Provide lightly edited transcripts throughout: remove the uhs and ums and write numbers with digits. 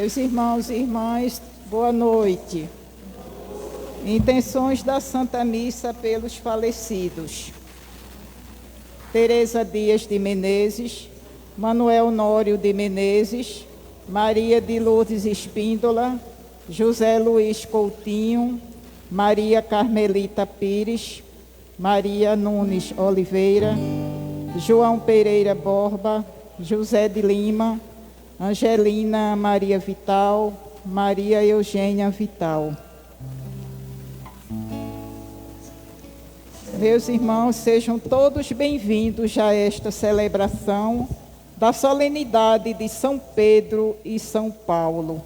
Meus irmãos e irmãs, boa noite. Intenções da Santa Missa pelos falecidos. Teresa Dias de Menezes, Manuel Nório de Menezes, Maria de Lourdes Espíndola, José Luiz Coutinho, Maria Carmelita Pires, Maria Nunes Oliveira, João Pereira Borba, José de Lima, Angelina Maria Vital, Maria Eugênia Vital. Meus irmãos, sejam todos bem-vindos a esta celebração da solenidade de São Pedro e São Paulo.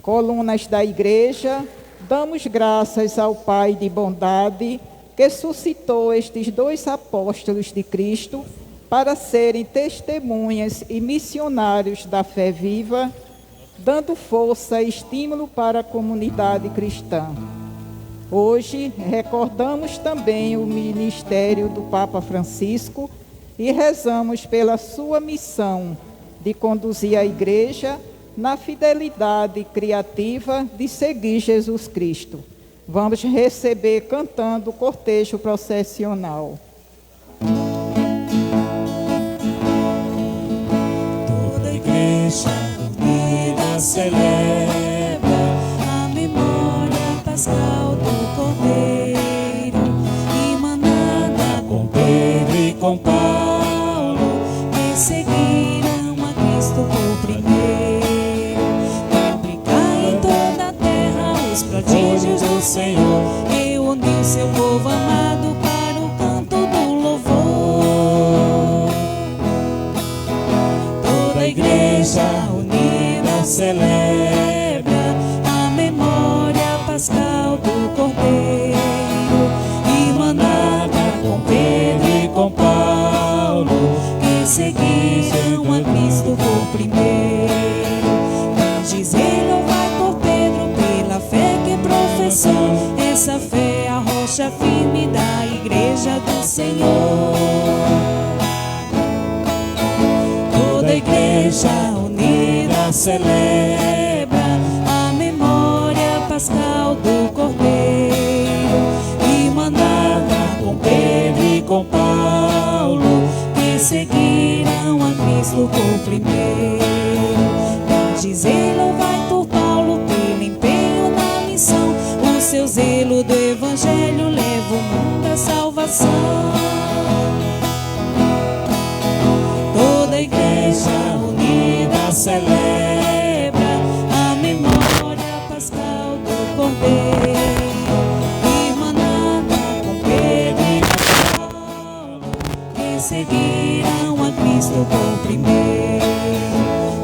Colunas da Igreja, damos graças ao Pai de bondade que suscitou estes dois apóstolos de Cristo para serem testemunhas e missionários da fé viva, dando força e estímulo para a comunidade cristã. Hoje, recordamos também o ministério do Papa Francisco e rezamos pela sua missão de conduzir a Igreja na fidelidade criativa de seguir Jesus Cristo. Vamos receber cantando o cortejo processional. Toda a Igreja unida celebra a memória pascal do Cordeiro, irmanada com Pedro e com Paulo, que seguiram a Cristo por primeiro. Publicar em toda a terra os prodígios do Senhor, e uniu seu povo amado para o canto do louvor. Toda a Igreja unida celebra a memória pascal do Cordeiro, irmanada com Pedro e com Paulo, que seguiram a Cristo por primeiro. Dizer louvai por Pedro pela fé que professou, essa fé é a rocha firme da Igreja do Senhor. Toda a Igreja unida celebra a memória pascal do Cordeiro, irmanada com Pedro e com Paulo, que seguiram a Cristo por primeiro. Dizer louvai por Paulo pelo empenho na missão, o seu zelo do Evangelho leva o mundo à salvação. Toda a Igreja unida celebra a memória pascal do Cordeiro, irmanada com Pedro e com Paulo, que seguiram a Cristo por primeiro.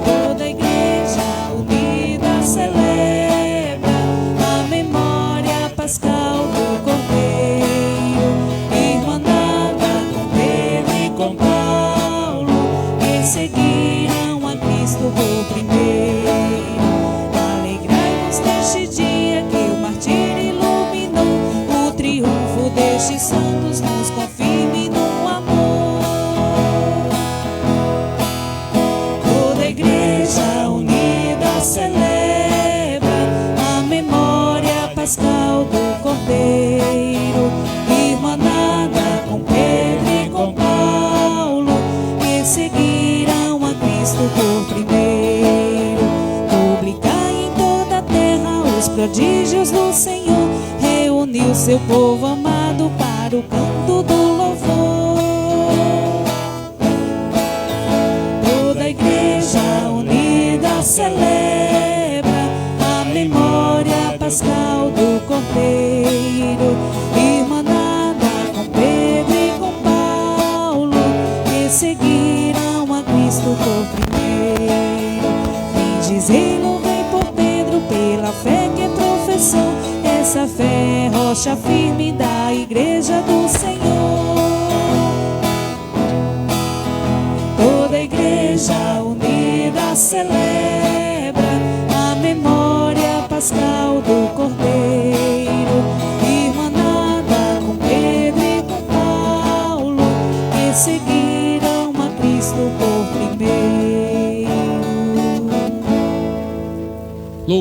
Toda a Igreja unida celebra a memória pascal do Cordeiro, irmanada com Pedro e com Paulo, que seguiram a Cristo por primeiro. Alegrai-vos neste dia que o martírio iluminou, o triunfo destes santos nos confirme no amor. Toda a Igreja unida celebra a memória pascal do Cordeiro, irmanada com Pedro e com Paulo, que seguiram a Cristo por primeiro. Publicai em toda a terra os prodígios do Senhor, reuniu seu povo amado para o canto do louvor. Toda a Igreja unida celebra a memória pascal do Cordeiro, irmanada com Pedro e com Paulo, que seguiram a Cristo por primeiro. Bendizei, louvei por Pedro pela fé que professou, essa fé é rocha firme da Igreja do Senhor. Toda a Igreja unida celebra a memória pascal do Cordeiro, irmanada com Pedro e com Paulo, que seguiram a Cristo por primeiro.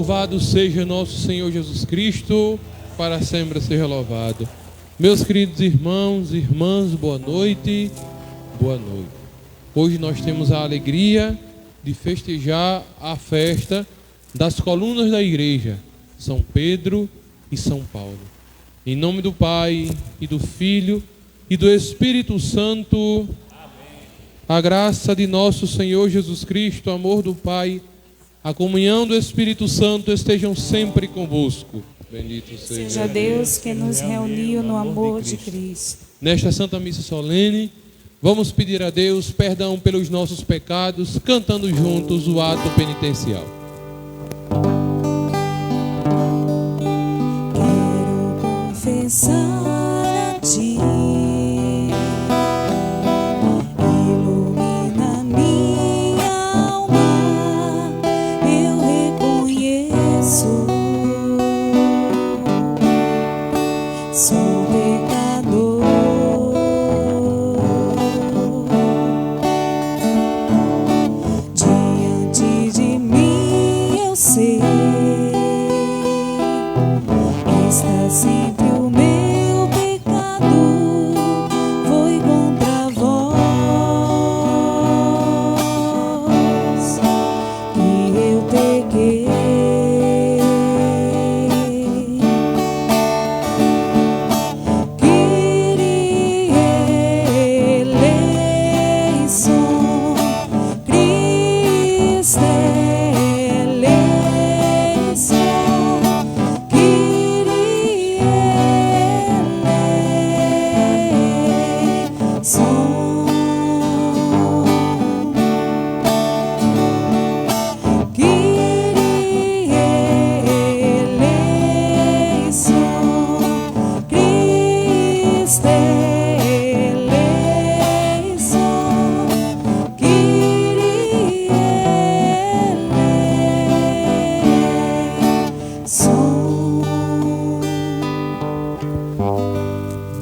Louvado seja nosso Senhor Jesus Cristo, para sempre seja louvado. Meus queridos irmãos e irmãs, boa noite, boa noite. Hoje nós temos a alegria de festejar a festa das colunas da igreja, São Pedro e São Paulo. Em nome do Pai, e do Filho, e do Espírito Santo. Amém. A graça de nosso Senhor Jesus Cristo, o amor do Pai, a comunhão do Espírito Santo estejam sempre convosco. Bendito seja Deus que nos reuniu no amor de Cristo. Nesta Santa Missa solene, vamos pedir a Deus perdão pelos nossos pecados, cantando juntos o ato penitencial. Quero confessar a Ti, ilumina minha alma, eu reconheço, sou pecador. Diante de mim eu sei, está sempre o meu pecado, foi contra vós que eu pequei.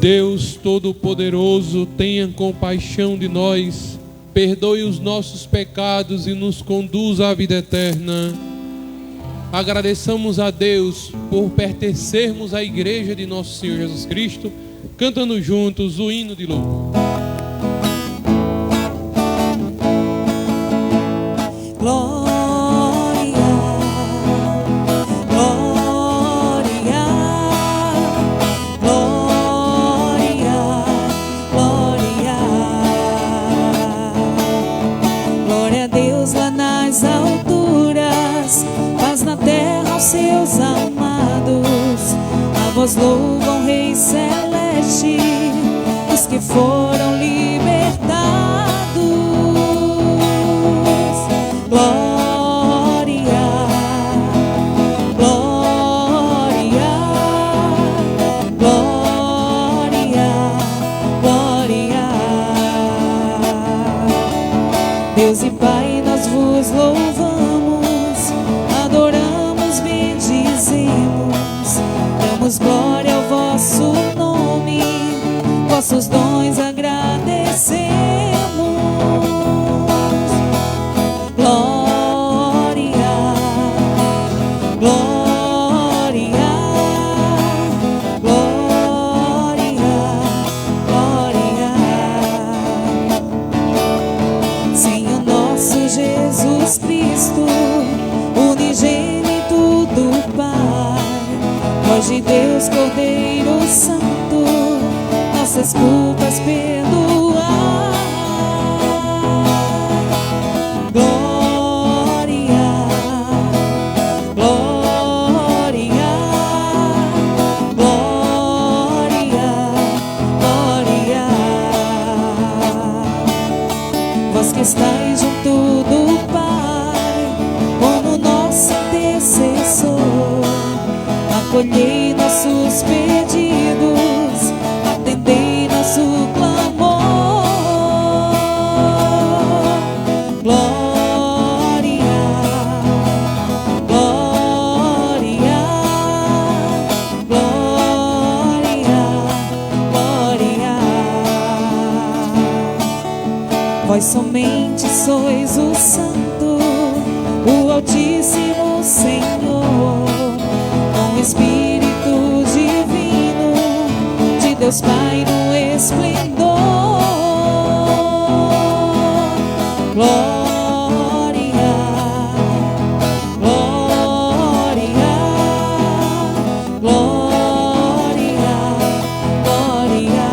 Deus Todo-Poderoso, tenha compaixão de nós, perdoe os nossos pecados e nos conduza à vida eterna. Agradeçamos a Deus por pertencermos à Igreja de Nosso Senhor Jesus Cristo, cantando juntos o hino de louvor. Seus amados, a vós louvam, Rei Celeste, os que foram libertados. Glória, glória, glória, glória. Deus e Pai, nós vos louvamos, adoramos, bendizemos, damos glória ao vosso nome, vossos dons agradecemos. Glória, glória, glória, glória. Senhor nosso Jesus Cristo, unigênito do Pai, voz de Deus, Cordeiro Santo, nossas culpas perdoai. Glória, glória, glória, glória. Vós que estáis junto do Pai, como nosso intercessor, acolhei nossos pedidos, atendei nosso clamor. Glória, glória, glória, glória. Vós somente sois o Santo, o Altíssimo Senhor, Espírito divino de Deus Pai no esplendor. Glória, glória, glória, glória,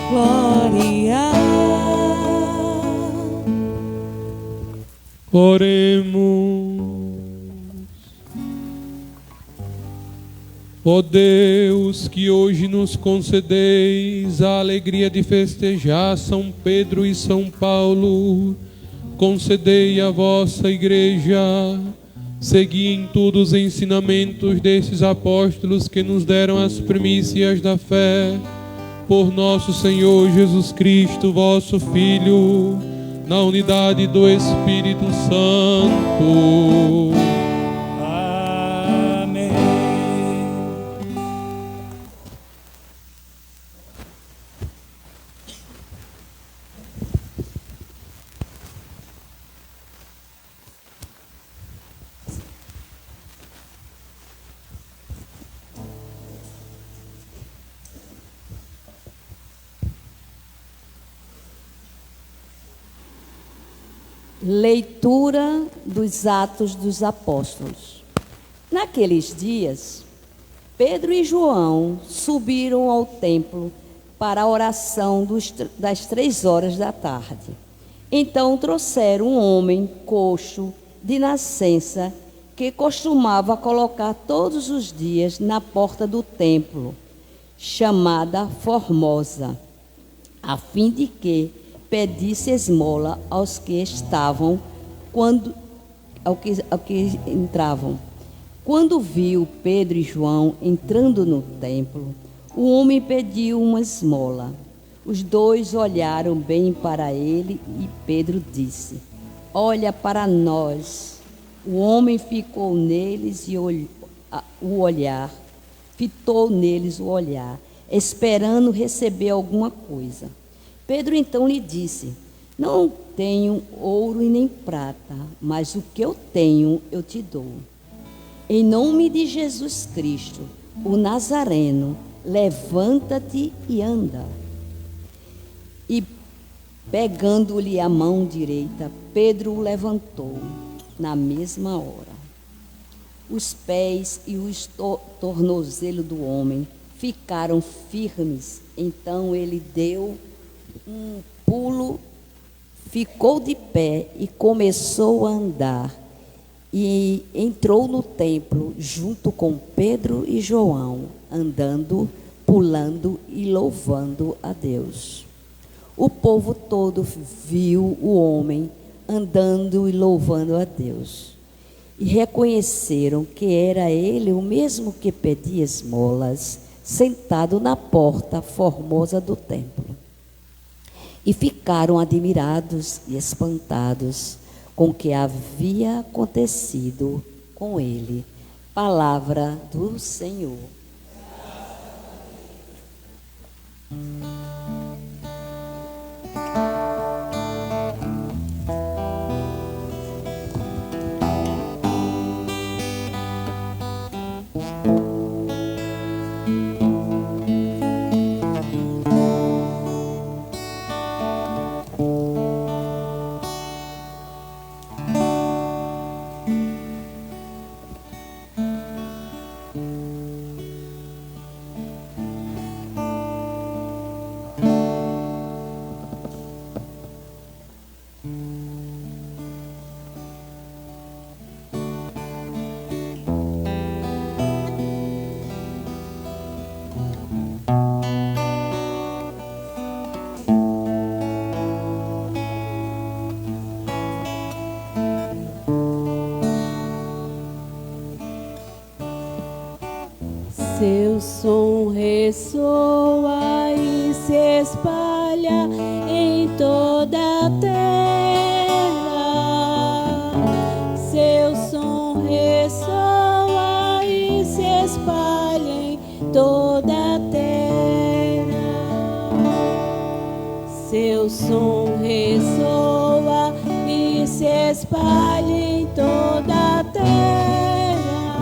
glória. Oremos. Ó Deus, que hoje nos concedeis a alegria de festejar São Pedro e São Paulo, concedei à vossa Igreja seguir em tudo os ensinamentos desses apóstolos que nos deram as primícias da fé, por nosso Senhor Jesus Cristo, vosso Filho, na unidade do Espírito Santo. Leitura dos Atos dos Apóstolos. Naqueles dias, Pedro e João subiram ao templo para a oração das 3 horas da tarde. Então trouxeram um homem coxo de nascença que costumava colocar todos os dias na porta do templo, chamada Formosa, a fim de que pedisse esmola aos que estavam, ao que entravam. Quando viu Pedro e João entrando no templo, o homem pediu uma esmola. Os dois olharam bem para ele e Pedro disse: olha para nós. O homem fitou neles o olhar, esperando receber alguma coisa. Pedro então lhe disse: não tenho ouro e nem prata, mas o que eu tenho eu te dou. Em nome de Jesus Cristo, o Nazareno, levanta-te e anda. E pegando-lhe a mão direita, Pedro o levantou na mesma hora. Os pés e os tornozelos do homem ficaram firmes. Então ele deu um pulo, ficou de pé e começou a andar, e entrou no templo junto com Pedro e João, andando, pulando e louvando a Deus. O povo todo viu o homem andando e louvando a Deus, e reconheceram que era ele o mesmo que pedia esmolas, sentado na porta formosa do templo. E ficaram admirados e espantados com o que havia acontecido com ele. Palavra do Senhor. Seu som ressoa e se espalha em toda a terra. Seu som ressoa e se espalha em toda a terra. Seu som ressoa e se espalha em toda a terra.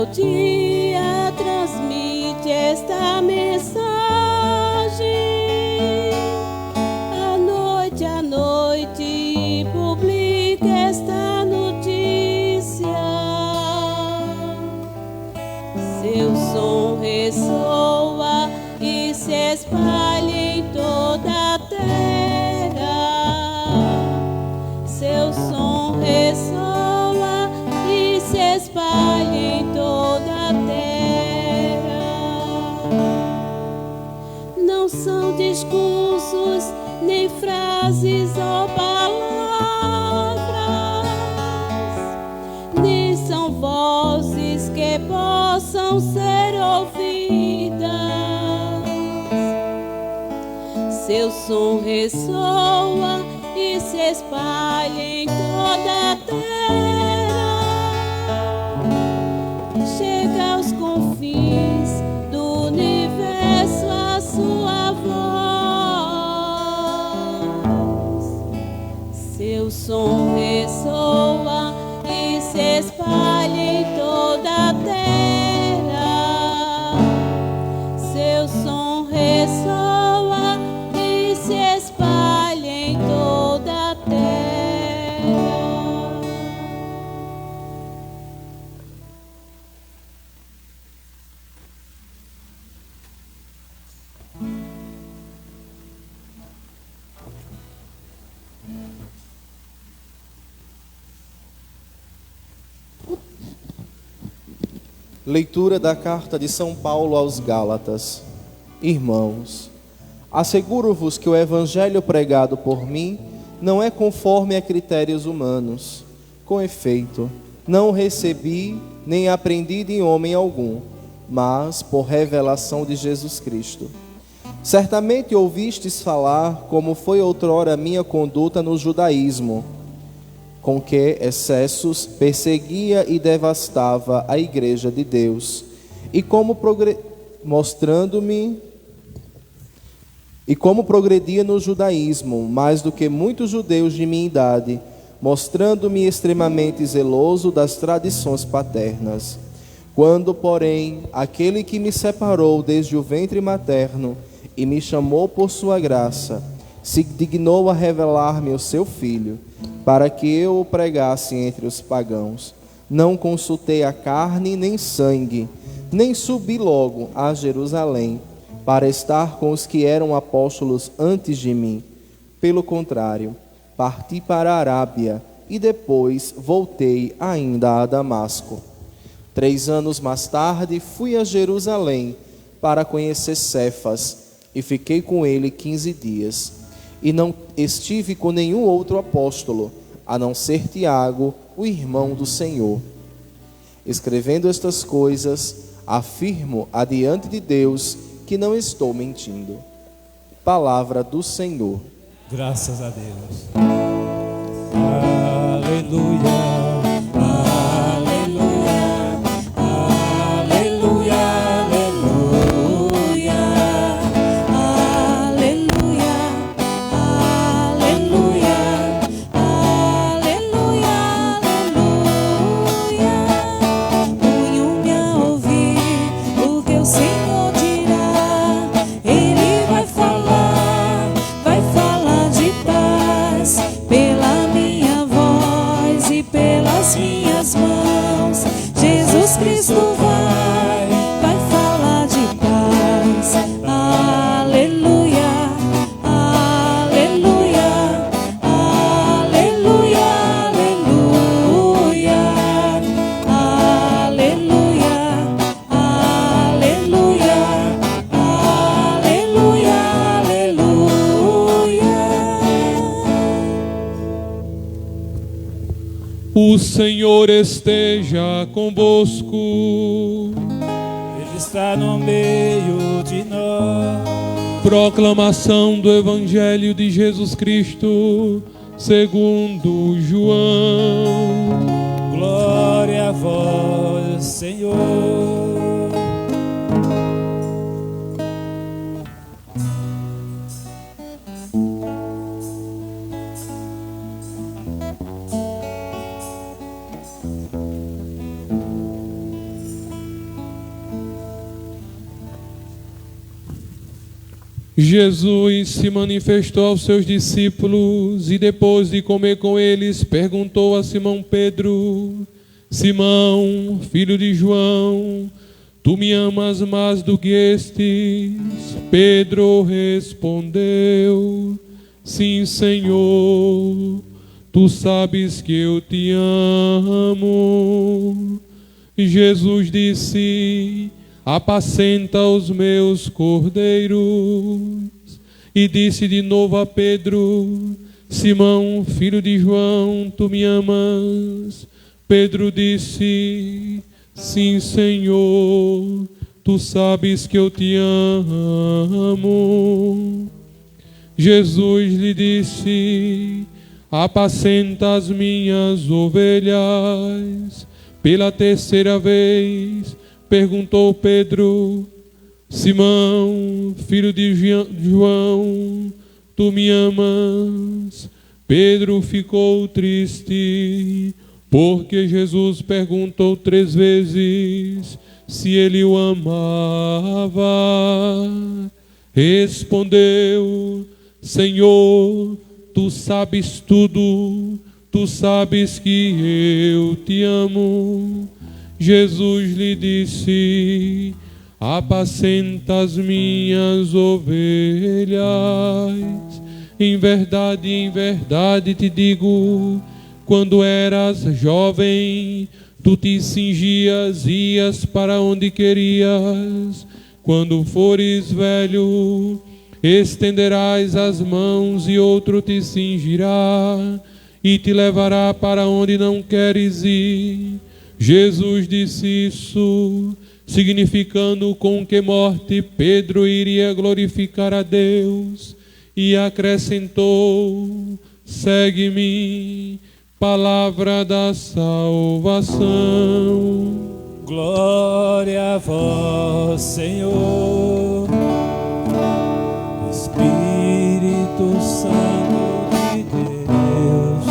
ao dia transmite esta mensagem. À noite publica esta notícia. Seu som ressoa e se espalha em toda a terra. Seu som ressoa e se espalha em toda a terra. Não são discursos, nem frases ou palavras, nem são vozes que possam ser ouvidas. Seu som ressoa e se espalha em toda a terra. Chega aos confins do universo a sua voz. Seu som ressoa e se espalha em toda a terra. Seu som ressoa e se espalha em toda a terra. Leitura da carta de São Paulo aos Gálatas. Irmãos, asseguro-vos que o evangelho pregado por mim não é conforme a critérios humanos. Com efeito, não recebi nem aprendi de homem algum, mas por revelação de Jesus Cristo. Certamente ouvistes falar como foi outrora minha conduta no judaísmo, com que excessos perseguia e devastava a igreja de Deus, e como progredia no judaísmo, mais do que muitos judeus de minha idade, mostrando-me extremamente zeloso das tradições paternas. Quando, porém, aquele que me separou desde o ventre materno e me chamou por sua graça, se dignou a revelar-me o seu Filho, para que eu o pregasse entre os pagãos, não consultei a carne nem sangue, nem subi logo a Jerusalém, para estar com os que eram apóstolos antes de mim. Pelo contrário, parti para a Arábia e depois voltei ainda a Damasco. 3 anos mais tarde fui a Jerusalém para conhecer Cefas e fiquei com ele 15 dias. E não estive com nenhum outro apóstolo, a não ser Tiago, o irmão do Senhor. Escrevendo estas coisas, afirmo adiante de Deus que não estou mentindo. Palavra do Senhor. Graças a Deus. Aleluia. Cristo vai falar de paz. Aleluia, aleluia, aleluia, aleluia, aleluia, aleluia, aleluia, aleluia. O Senhor esteja convosco. Ele está no meio de nós. Proclamação do Evangelho de Jesus Cristo, segundo João. Glória a vós, Senhor. Jesus se manifestou aos seus discípulos e, depois de comer com eles, perguntou a Simão Pedro: Simão, filho de João, tu me amas mais do que estes? Pedro respondeu: Sim, Senhor, tu sabes que eu te amo. Jesus disse: apacenta os meus cordeiros. E disse de novo a Pedro: Simão, filho de João, tu me amas? Pedro disse: sim, Senhor, tu sabes que eu te amo. Jesus lhe disse: apacenta as minhas ovelhas. Pela terceira vez perguntou Pedro: Simão, filho de João, tu me amas? Pedro ficou triste, porque Jesus perguntou 3 vezes se ele o amava. Respondeu: Senhor, tu sabes tudo, tu sabes que eu te amo. Jesus lhe disse: apacenta as minhas ovelhas. Em verdade te digo, quando eras jovem, tu te cingias, ias para onde querias. Quando fores velho, estenderás as mãos e outro te cingirá e te levará para onde não queres ir. Jesus disse isso, significando com que morte Pedro iria glorificar a Deus, e acrescentou: segue-me. Palavra da salvação. Glória a vós, Senhor. Espírito Santo de Deus,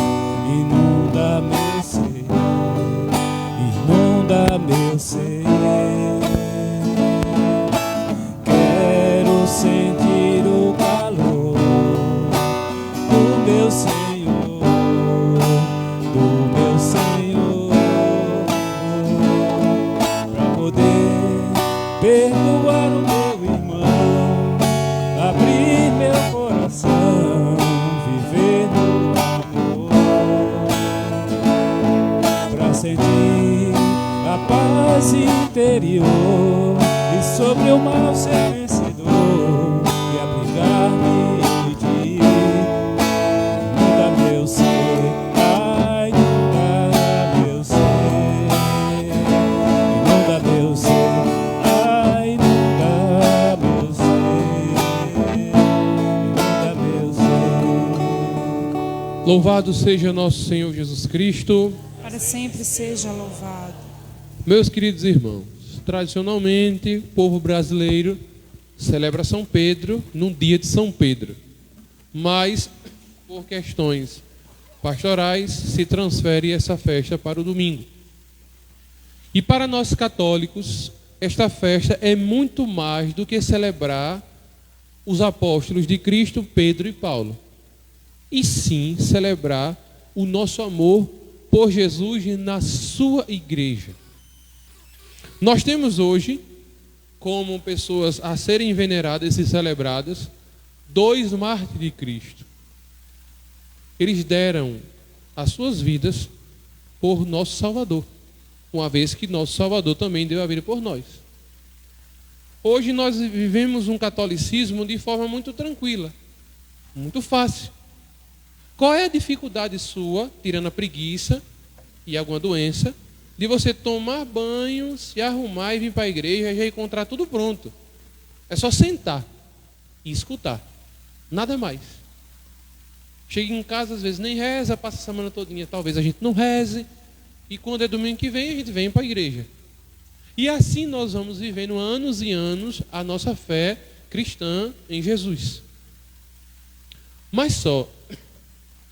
inunda meu ser, inunda meu ser. Quero sentir o calor do meu Senhor, do meu Senhor, para poder perdoar o meu irmão, abrir meu coração, viver no amor, para sentir a paz interior e sobre o mal ser vencedor e abrigar-me de ti. Inunda meu ser, ai, inunda meu ser, inunda meu ser, ai, inunda meu ser, inunda meu ser. Louvado seja nosso Senhor Jesus Cristo. Para sempre seja louvado. Meus queridos irmãos, tradicionalmente o povo brasileiro celebra São Pedro no dia de São Pedro, mas por questões pastorais se transfere essa festa para o domingo. E para nós católicos, esta festa é muito mais do que celebrar os apóstolos de Cristo, Pedro e Paulo, e sim celebrar o nosso amor por Jesus na sua igreja. Nós temos hoje, como pessoas a serem veneradas e celebradas, 2 mártires de Cristo. Eles deram as suas vidas por nosso Salvador, uma vez que nosso Salvador também deu a vida por nós. Hoje nós vivemos um catolicismo de forma muito tranquila, muito fácil. Qual é a dificuldade sua, tirando a preguiça e alguma doença, de você tomar banho, se arrumar e vir para a igreja e já encontrar tudo pronto? É só sentar e escutar, nada mais. Chega em casa, às vezes nem reza, passa a semana todinha, talvez a gente não reze, e quando é domingo que vem, a gente vem para a igreja. E assim nós vamos vivendo anos e anos a nossa fé cristã em Jesus. Mas só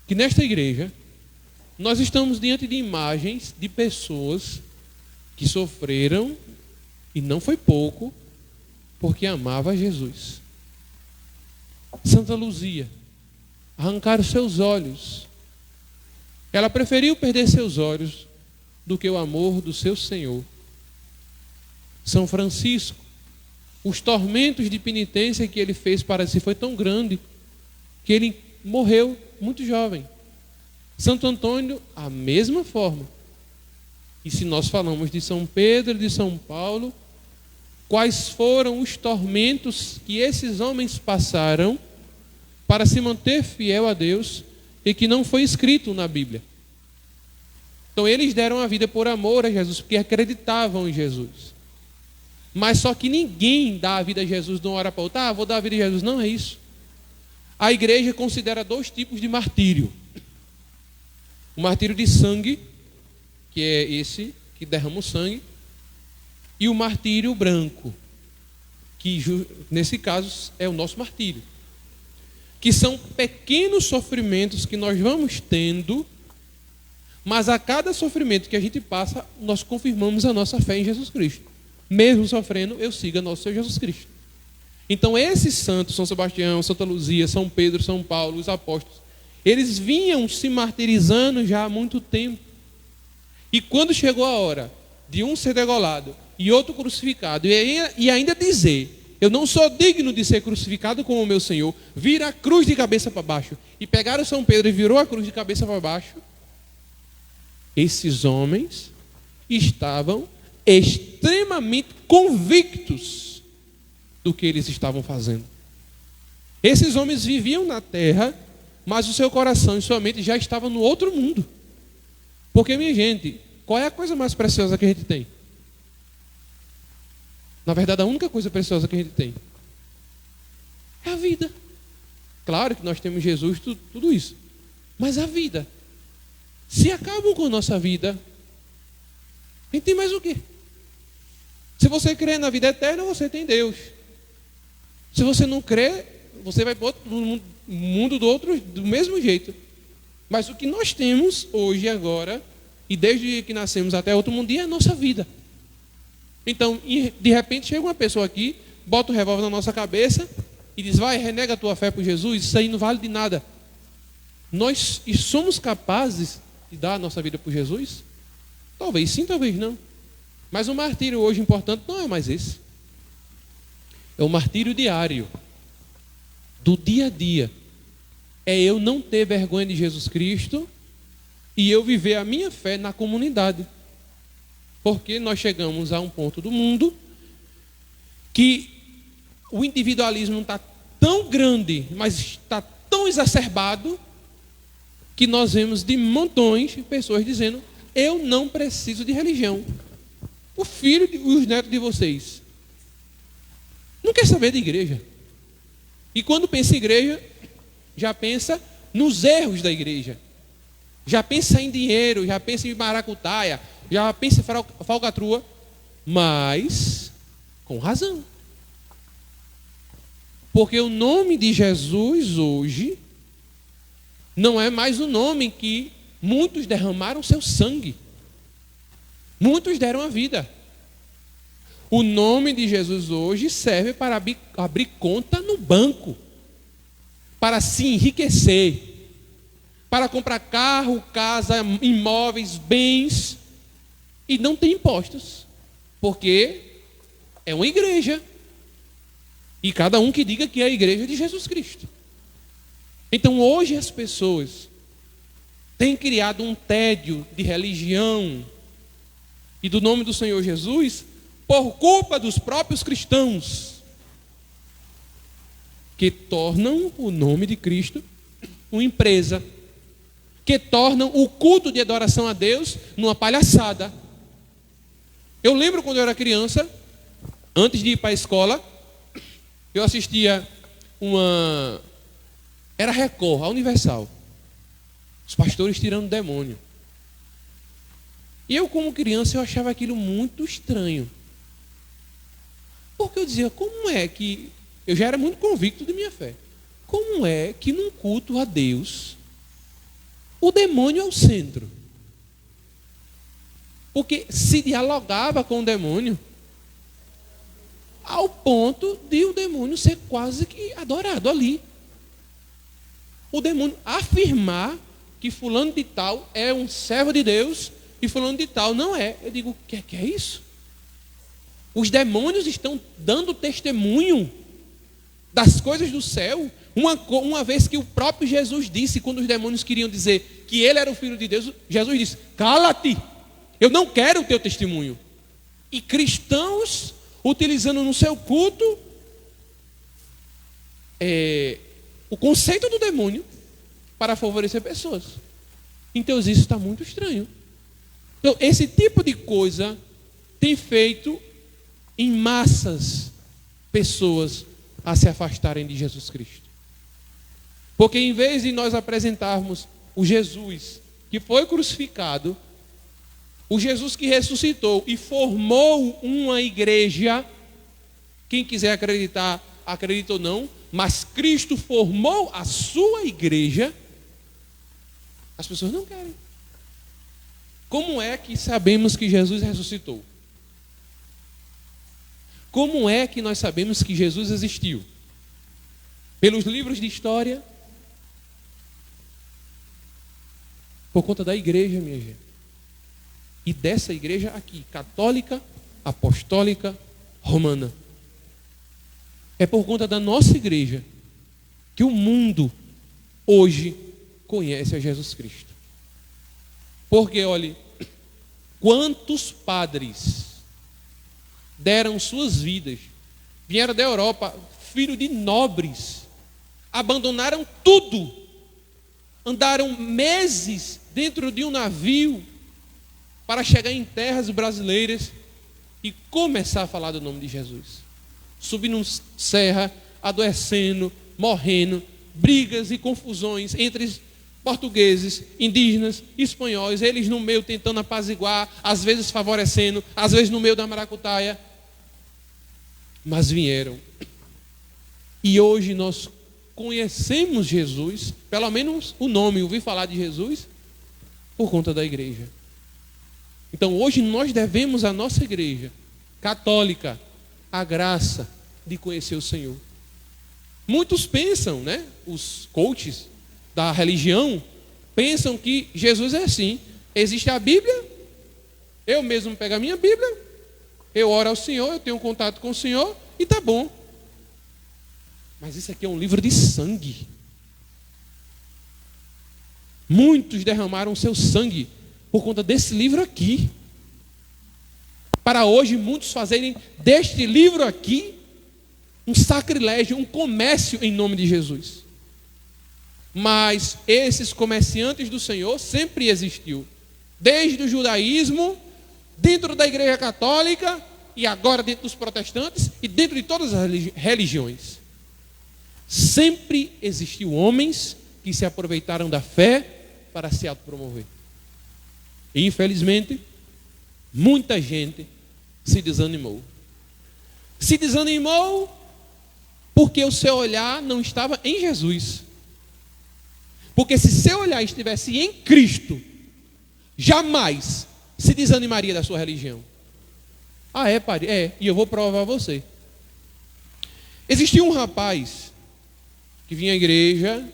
que nesta igreja nós estamos diante de imagens de pessoas que sofreram, e não foi pouco, porque amava Jesus. Santa Luzia, arrancaram seus olhos. Ela preferiu perder seus olhos do que o amor do seu Senhor. São Francisco, os tormentos de penitência que ele fez para si foi tão grande que ele morreu muito jovem. Santo Antônio, a mesma forma. E se nós falamos de São Pedro e de São Paulo, quais foram os tormentos que esses homens passaram para se manter fiel a Deus e que não foi escrito na Bíblia? Então eles deram a vida por amor a Jesus, porque acreditavam em Jesus. Mas só que ninguém dá a vida a Jesus de uma hora para outra. Vou dar a vida a Jesus. Não é isso. A igreja considera 2 tipos de martírio. O martírio de sangue, que é esse que derrama o sangue, e o martírio branco, que nesse caso é o nosso martírio, que são pequenos sofrimentos que nós vamos tendo, mas a cada sofrimento que a gente passa, nós confirmamos a nossa fé em Jesus Cristo. Mesmo sofrendo, eu sigo a nosso Senhor Jesus Cristo. Então esses santos, São Sebastião, Santa Luzia, São Pedro, São Paulo, os apóstolos, eles vinham se martirizando já há muito tempo. E quando chegou a hora de um ser degolado e outro crucificado, e ainda dizer, eu não sou digno de ser crucificado como o meu Senhor, vira a cruz de cabeça para baixo, e pegaram São Pedro e virou a cruz de cabeça para baixo, esses homens estavam extremamente convictos do que eles estavam fazendo. Esses homens viviam na terra, mas o seu coração e sua mente já estavam no outro mundo. Porque, minha gente, qual é a coisa mais preciosa que a gente tem? Na verdade, a única coisa preciosa que a gente tem é a vida. Claro que nós temos Jesus, tudo isso. Mas a vida. Se acabam com a nossa vida, a gente tem mais o quê? Se você crê na vida eterna, você tem Deus. Se você não crê, você vai para o mundo do mesmo jeito. Mas o que nós temos hoje e agora, e desde que nascemos até outro mundo, é a nossa vida. Então, de repente, chega uma pessoa aqui, bota o revólver na nossa cabeça e diz, vai, renega a tua fé por Jesus, isso aí não vale de nada. Nós somos capazes de dar a nossa vida por Jesus? Talvez sim, talvez não. Mas o martírio hoje importante não é mais esse. É o martírio diário, do dia a dia. É eu não ter vergonha de Jesus Cristo e eu viver a minha fé na comunidade. Porque nós chegamos a um ponto do mundo que o individualismo está tão grande, mas está tão exacerbado, que nós vemos de montões de pessoas dizendo, eu não preciso de religião. O filho e os netos de vocês não quer saber de igreja. E quando pensa em igreja, já pensa nos erros da igreja. Já pensa em dinheiro, já pensa em maracutaia, já pensa em falcatrua, mas com razão. Porque o nome de Jesus hoje não é mais o nome que muitos derramaram seu sangue. Muitos deram a vida. O nome de Jesus hoje serve para abrir conta no banco, para se enriquecer, para comprar carro, casa, imóveis, bens, e não tem impostos, porque é uma igreja, e cada um que diga que é a igreja de Jesus Cristo. Então hoje as pessoas têm criado um tédio de religião e do nome do Senhor Jesus por culpa dos próprios cristãos, que tornam o nome de Cristo uma empresa, que tornam o culto de adoração a Deus numa palhaçada. Eu lembro quando eu era criança, antes de ir para a escola, eu assistia era Record, a Universal, os pastores tirando demônio. E eu, como criança, eu achava aquilo muito estranho. Porque eu dizia, como é que... Eu já era muito convicto de minha fé. Como é que num culto a Deus, o demônio é o centro? Porque se dialogava com o demônio ao ponto de o demônio ser quase que adorado ali. o demônio afirmar que fulano de tal é um servo de Deus e fulano de tal não é. Eu digo, o que é isso? Os demônios estão dando testemunho das coisas do céu, uma vez que o próprio Jesus disse, quando os demônios queriam dizer que ele era o Filho de Deus, Jesus disse, cala-te, eu não quero o teu testemunho. E cristãos, utilizando no seu culto o conceito do demônio para favorecer pessoas. Então isso está muito estranho. Então esse tipo de coisa tem feito em massas pessoas a se afastarem de Jesus Cristo. Porque em vez de nós apresentarmos o Jesus que foi crucificado, o Jesus que ressuscitou e formou uma igreja, quem quiser acreditar, acredita ou não, mas Cristo formou a sua igreja, as pessoas não querem. Como é que sabemos que Jesus ressuscitou? Como é que nós sabemos que Jesus existiu? Pelos livros de história? Por conta da igreja, minha gente. E dessa igreja aqui, católica, apostólica, romana. É por conta da nossa igreja que o mundo hoje conhece a Jesus Cristo. Porque, olhe, quantos padres deram suas vidas, vieram da Europa, filho de nobres, abandonaram tudo, andaram meses dentro de um navio para chegar em terras brasileiras e começar a falar do nome de Jesus. Subindo serra, adoecendo, morrendo, brigas e confusões entre portugueses, indígenas, espanhóis, eles no meio tentando apaziguar, às vezes favorecendo, às vezes no meio da maracutaia. Mas vieram. E hoje nós conhecemos Jesus, pelo menos o nome, ouvi falar de Jesus, por conta da igreja. Então hoje nós devemos à nossa igreja católica a graça de conhecer o Senhor. Muitos pensam, né? Os coaches da religião pensam que Jesus é assim. Existe a Bíblia, eu mesmo pego a minha Bíblia, eu oro ao Senhor, eu tenho contato com o Senhor e tá bom. Mas isso aqui é um livro de sangue. Muitos derramaram seu sangue por conta desse livro aqui. Para hoje muitos fazerem deste livro aqui um sacrilégio, um comércio em nome de Jesus. Mas esses comerciantes do Senhor sempre existiu. Desde o judaísmo, dentro da igreja católica e agora dentro dos protestantes e dentro de todas as religiões. Sempre existiu homens que se aproveitaram da fé para se autopromover. E infelizmente, muita gente se desanimou. Se desanimou porque o seu olhar não estava em Jesus. Porque se seu olhar estivesse em Cristo, jamais se desanimaria da sua religião. Ah, é, padre? É, e eu vou provar a você. Existia um rapaz que vinha à igreja,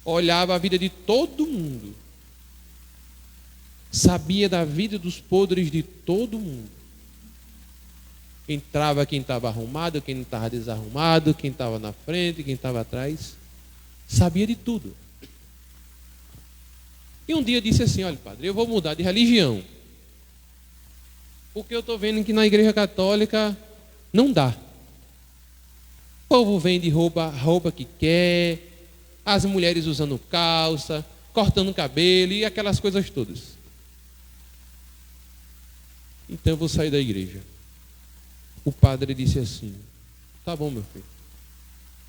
olhava a vida de todo mundo, sabia da vida dos podres de todo mundo. Entrava quem estava arrumado, quem não estava desarrumado, quem estava na frente, quem estava atrás. Sabia de tudo. E um dia disse assim, olha padre, eu vou mudar de religião. Porque eu estou vendo que na igreja católica não dá. O povo vende roupa que quer, as mulheres usando calça, cortando cabelo e aquelas coisas todas. Então eu vou sair da igreja. O padre disse assim, tá bom meu filho,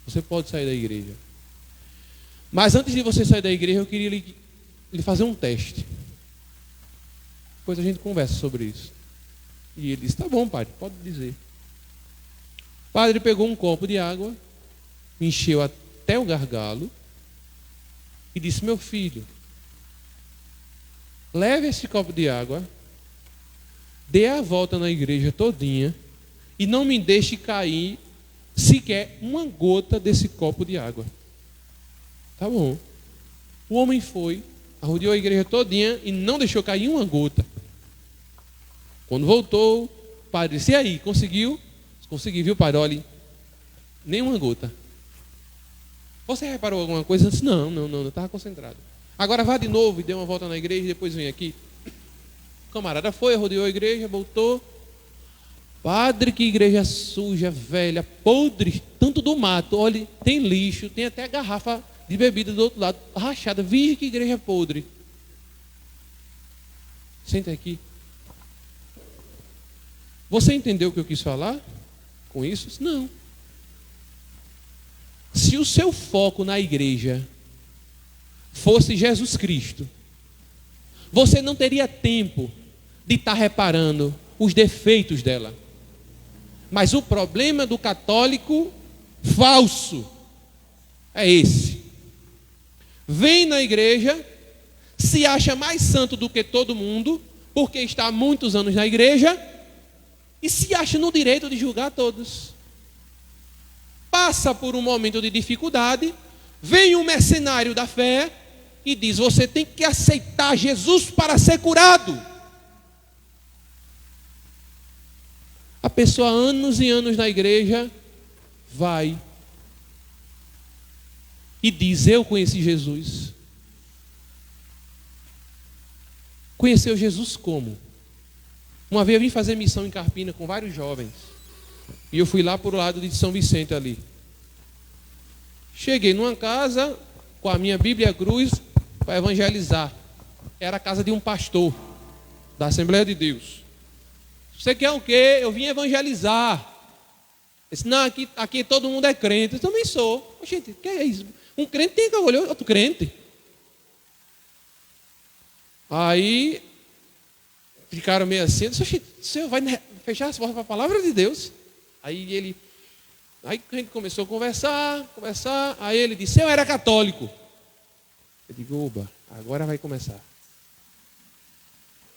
você pode sair da igreja. Mas antes de você sair da igreja, eu queria lhe fazer um teste. Depois a gente conversa sobre isso. E ele disse, tá bom padre, pode dizer. O padre pegou um copo de água, encheu até o gargalo e disse, meu filho, leve esse copo de água, dê a volta na igreja todinha e não me deixe cair sequer uma gota desse copo de água. Tá bom. O homem foi, arrodeou a igreja todinha e não deixou cair uma gota. Quando voltou, o padre disse: e aí, conseguiu? Consegui, viu, padre? Olha, nenhuma gota. Você reparou alguma coisa? Eu disse: não, eu estava concentrado. Agora vá de novo e dê uma volta na igreja e depois vem aqui. O camarada foi, rodeou a igreja, voltou. Padre, que igreja suja, velha, podre, tanto do mato. Olha, tem lixo, tem até garrafa de bebida do outro lado, rachada. Vige que igreja podre. Senta aqui. Você entendeu o que eu quis falar com isso? Não. Se o seu foco na igreja fosse Jesus Cristo, você não teria tempo de estar reparando os defeitos dela. Mas o problema do católico falso é esse. Vem na igreja, se acha mais santo do que todo mundo, porque está há muitos anos na igreja, e se acha no direito de julgar todos. Passa por um momento de dificuldade, vem um mercenário da fé e diz: você tem que aceitar Jesus para ser curado. A pessoa, anos e anos na igreja, vai e diz: eu conheci Jesus. Conheceu Jesus como? Uma vez eu vim fazer missão em Carpina com vários jovens. E eu fui lá para o lado de São Vicente ali. Cheguei numa casa com a minha Bíblia Cruz para evangelizar. Era a casa de um pastor da Assembleia de Deus. Você quer o quê? Eu vim evangelizar. Eu disse: não, aqui todo mundo é crente. Eu também sou. Gente, o que é isso? Um crente tem que acolher outro crente. Aí ficaram meio assim. Eu disse: o senhor vai fechar as portas para a palavra de Deus? Aí a gente começou a conversar. Aí ele disse: eu era católico. Eu digo: oba, agora vai começar.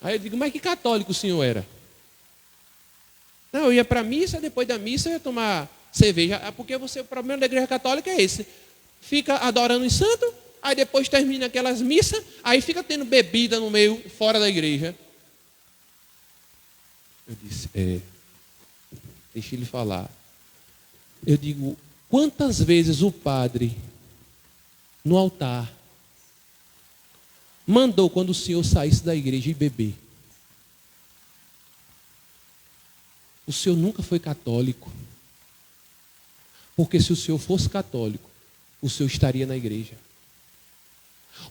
Aí eu digo: mas que católico o senhor era? Não, eu ia para a missa, depois da missa eu ia tomar cerveja. Porque o problema da igreja católica é esse. Fica adorando os santos, aí depois termina aquelas missas, aí fica tendo bebida no meio, fora da igreja. Eu disse: deixa ele falar. Eu digo: quantas vezes o padre, no altar, mandou quando o senhor saísse da igreja e beber? O senhor nunca foi católico. Porque se o senhor fosse católico, o senhor estaria na igreja.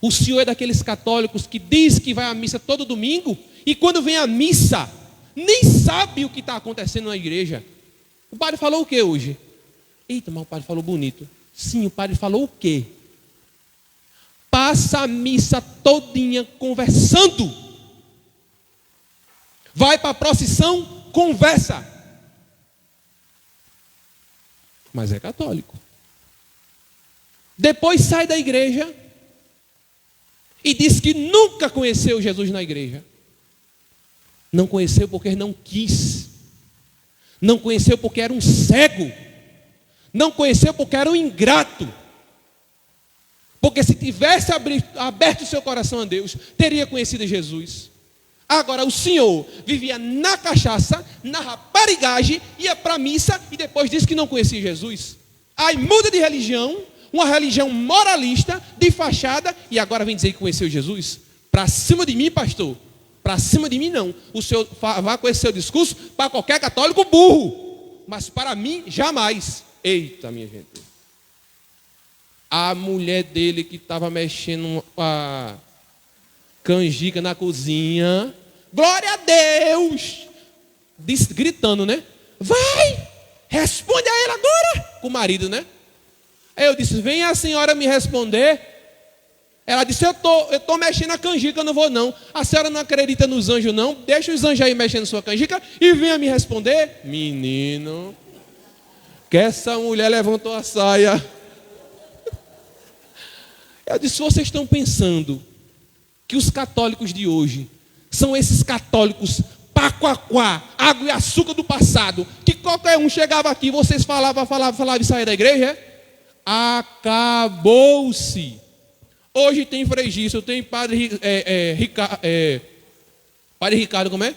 O senhor é daqueles católicos que diz que vai à missa todo domingo e quando vem à missa, nem sabe o que está acontecendo na igreja. O padre falou o que hoje? Eita, mas o padre falou bonito. Sim, o padre falou o quê? Passa a missa todinha conversando. Vai para a procissão, conversa. Mas é católico. Depois sai da igreja e diz que nunca conheceu Jesus na igreja. Não conheceu porque não quis. Não conheceu porque era um cego. Não conheceu porque era um ingrato. Porque se tivesse aberto o seu coração a Deus, teria conhecido Jesus. Agora o senhor vivia na cachaça, na raparigagem, ia para a missa e depois disse que não conhecia Jesus. Aí muda de religião, uma religião moralista, de fachada, e agora vem dizer que conheceu Jesus? Para cima de mim, pastor. Para cima de mim não. O senhor vai conhecer o discurso para qualquer católico burro. Mas para mim, jamais. Eita, minha gente. A mulher dele que estava mexendo a canjica na cozinha, glória a Deus, gritando, né? Vai, responde a ele agora, com o marido, né? Aí eu disse: vem a senhora me responder. Ela disse: eu tô mexendo a canjica, eu não vou não. A senhora não acredita nos anjos não? Deixa os anjos aí mexendo sua canjica e venha me responder. Menino, que essa mulher levantou a saia. Eu disse: vocês estão pensando que os católicos de hoje são esses católicos pacuacuá, água e açúcar do passado, que qualquer um chegava aqui, vocês falavam e saía da igreja? Acabou-se. Hoje tem Frei Gilson, tem Padre Ricardo, como é?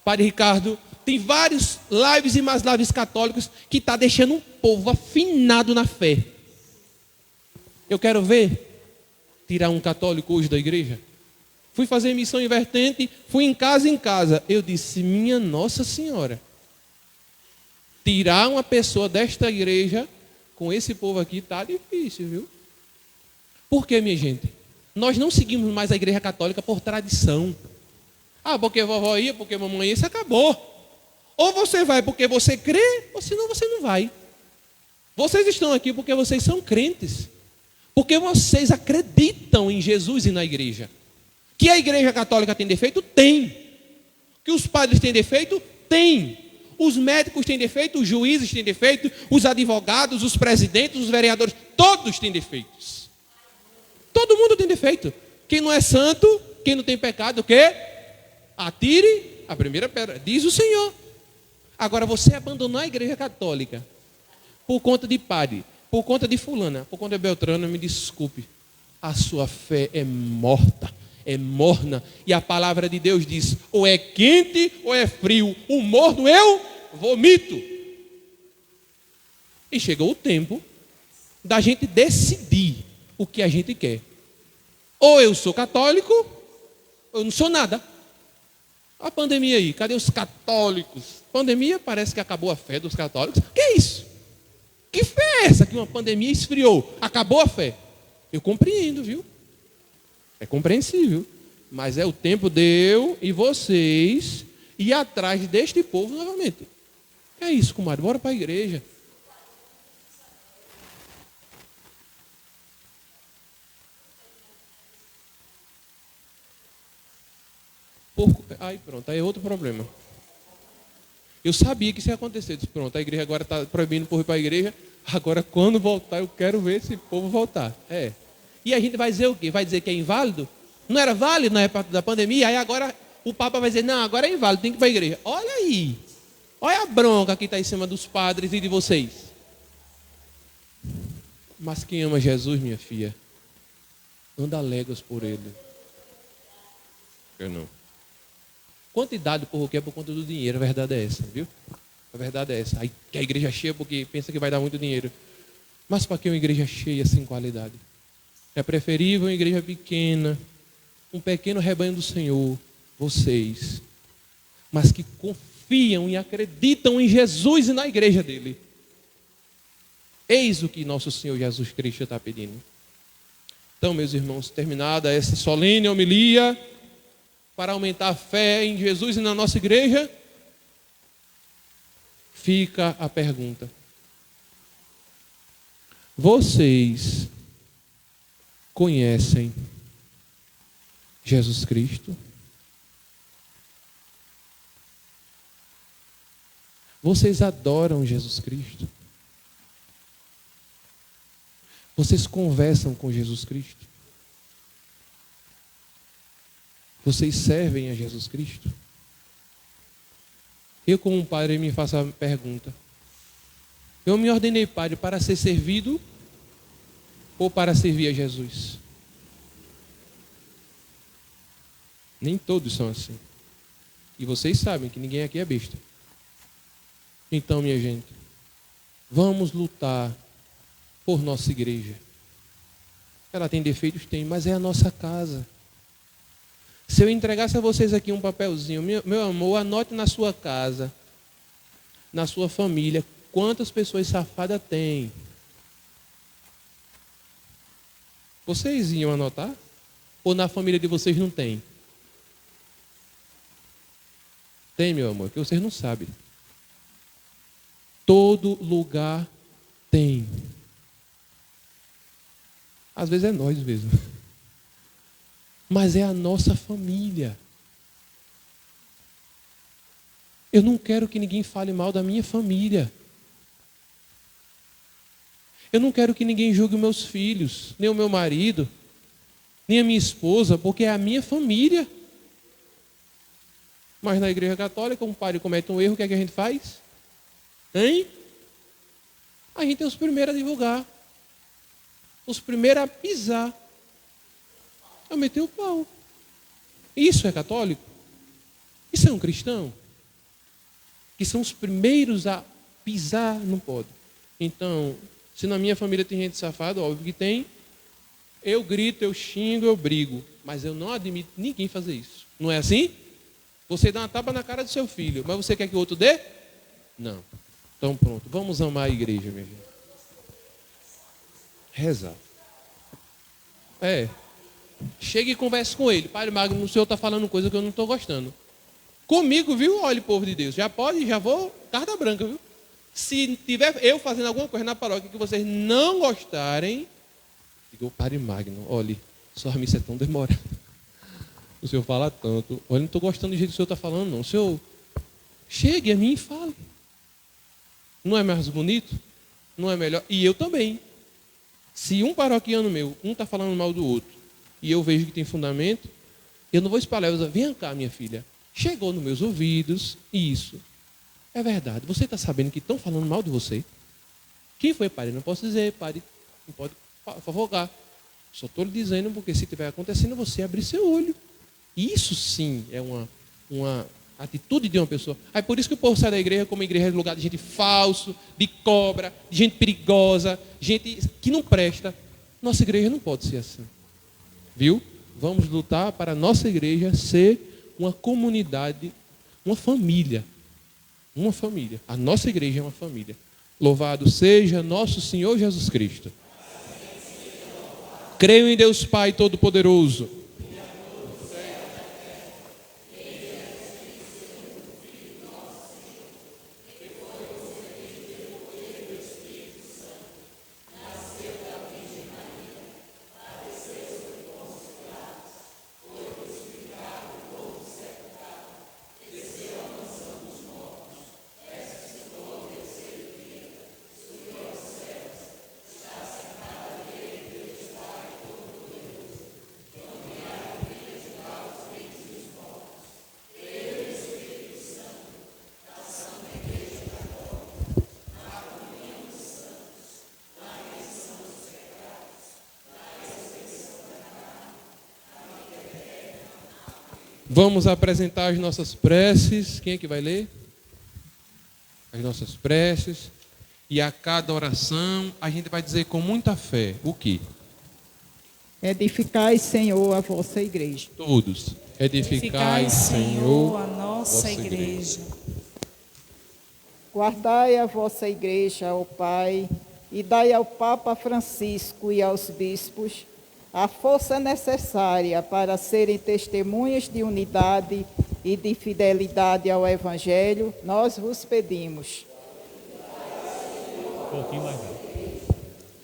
Padre Ricardo. Tem vários lives e mais lives católicos que está deixando um povo afinado na fé. Eu quero ver tirar um católico hoje da igreja. Fui fazer missão em vertente, fui em casa. Eu disse, minha Nossa Senhora, tirar uma pessoa desta igreja com esse povo aqui está difícil, viu? Por quê, minha gente? Nós não seguimos mais a igreja católica por tradição. Ah, porque vovó ia, porque mamãe ia, isso acabou. Ou você vai porque você crê, ou senão você não vai. Vocês estão aqui porque vocês são crentes. Porque vocês acreditam em Jesus e na igreja. Que a igreja católica tem defeito? Tem. Que os padres têm defeito? Tem. Os médicos têm defeito, os juízes têm defeito, os advogados, os presidentes, os vereadores, todos têm defeitos. Todo mundo tem defeito. Quem não é santo, quem não tem pecado, o quê? Atire a primeira pedra, diz o Senhor. Agora você abandonou a igreja católica por conta de padre, por conta de fulana, por conta de Beltrana, me desculpe. A sua fé é morta, é morna. E a palavra de Deus diz, ou é quente ou é frio. O morno eu vomito. E chegou o tempo da gente decidir o que a gente quer. Ou eu sou católico, ou eu não sou nada. A pandemia aí, cadê os católicos? Pandemia, parece que acabou a fé dos católicos. Que é isso? Que fé é essa que uma pandemia esfriou? Acabou a fé. Eu compreendo, viu? É compreensível. Mas é o tempo de eu e vocês ir atrás deste povo novamente. É isso, comadre. Bora para a igreja. Aí pronto, aí é outro problema. Eu sabia que isso ia acontecer. Disse, pronto, a igreja agora está proibindo o povo ir para a igreja. Agora, quando voltar, eu quero ver esse povo voltar. É. E a gente vai dizer o quê? Vai dizer que é inválido? Não era válido na época da pandemia? Aí agora o Papa vai dizer, não, agora é inválido, tem que ir para a igreja. Olha aí. Olha a bronca que está em cima dos padres e de vocês. Mas quem ama Jesus, minha filha, anda léguas por ele. Eu não. Quantidade por quê? Por conta do dinheiro, a verdade é essa, viu? A verdade é essa. Aí que a igreja é cheia porque pensa que vai dar muito dinheiro. Mas para que uma igreja cheia sem qualidade? É preferível uma igreja pequena, um pequeno rebanho do Senhor, vocês, mas que confiam e acreditam em Jesus e na igreja dele. Eis o que nosso Senhor Jesus Cristo está pedindo. Então, meus irmãos, terminada essa solene homilia, para aumentar a fé em Jesus e na nossa igreja, fica a pergunta: vocês conhecem Jesus Cristo? Vocês adoram Jesus Cristo? Vocês conversam com Jesus Cristo? Vocês servem a Jesus Cristo? Eu, como um padre, me faço a pergunta: eu me ordenei padre para ser servido ou para servir a Jesus? Nem todos são assim. E vocês sabem que ninguém aqui é besta. Então, minha gente, vamos lutar por nossa igreja. Ela tem defeitos? Tem, mas é a nossa casa. Se eu entregasse a vocês aqui um papelzinho, meu amor, anote na sua casa, na sua família, quantas pessoas safadas tem. Vocês iam anotar? Ou na família de vocês não tem? Tem, meu amor, que vocês não sabem. Todo lugar tem. Às vezes é nós mesmo. Mas é a nossa família. Eu não quero que ninguém fale mal da minha família. Eu não quero que ninguém julgue os meus filhos, nem o meu marido, nem a minha esposa, porque é a minha família. Mas na igreja católica, um padre comete um erro, o que é que a gente faz? Hein? A gente é os primeiros a divulgar. Os primeiros a pisar, a meter o pau. Isso é católico? Isso é um cristão? Que são os primeiros a pisar, não pode. Então, se na minha família tem gente safada, óbvio que tem, eu grito, eu xingo, eu brigo. Mas eu não admito ninguém fazer isso. Não é assim? Você dá uma tapa na cara do seu filho, mas você quer que o outro dê? Não. Então pronto, vamos amar a igreja, minha gente. Rezar. Chega e converse com ele. Padre Magno, o senhor está falando coisa que eu não estou gostando. Comigo, viu? Olha, povo de Deus. Já vou, carta branca, viu? Se tiver eu fazendo alguma coisa na paróquia que vocês não gostarem, digo, Padre Magno, olha, sua missa é tão demorada. O senhor fala tanto. Olha, não estou gostando do jeito que o senhor está falando, não. O senhor, chegue a mim e fale. Não é mais bonito? Não é melhor? E eu também. Se um paroquiano meu, um está falando mal do outro, e eu vejo que tem fundamento, eu não vou espalhar. Eu vou dizer, vem cá, minha filha. Chegou nos meus ouvidos, isso. É verdade. Você está sabendo que estão falando mal de você? Quem foi, padre? Não posso dizer, padre. Não pode fofocar. Só estou lhe dizendo, porque se estiver acontecendo, você abrir seu olho. Isso sim é uma atitude de uma pessoa. Aí por isso que o povo sai da igreja como igreja é lugar de gente falso, de cobra, de gente perigosa, gente que não presta. Nossa igreja não pode ser assim. Viu? Vamos lutar para a nossa igreja ser uma comunidade, uma família. Uma família. A nossa igreja é uma família. Louvado seja nosso Senhor Jesus Cristo. Creio em Deus Pai Todo-Poderoso. Vamos apresentar as nossas preces. Quem é que vai ler? As nossas preces. E a cada oração a gente vai dizer com muita fé o quê? Edificai, Senhor, a vossa igreja. Todos. Edificai, Senhor, a nossa igreja. Guardai a vossa igreja, ó Pai, e dai ao Papa Francisco e aos bispos a força necessária para serem testemunhas de unidade e de fidelidade ao Evangelho, nós vos pedimos.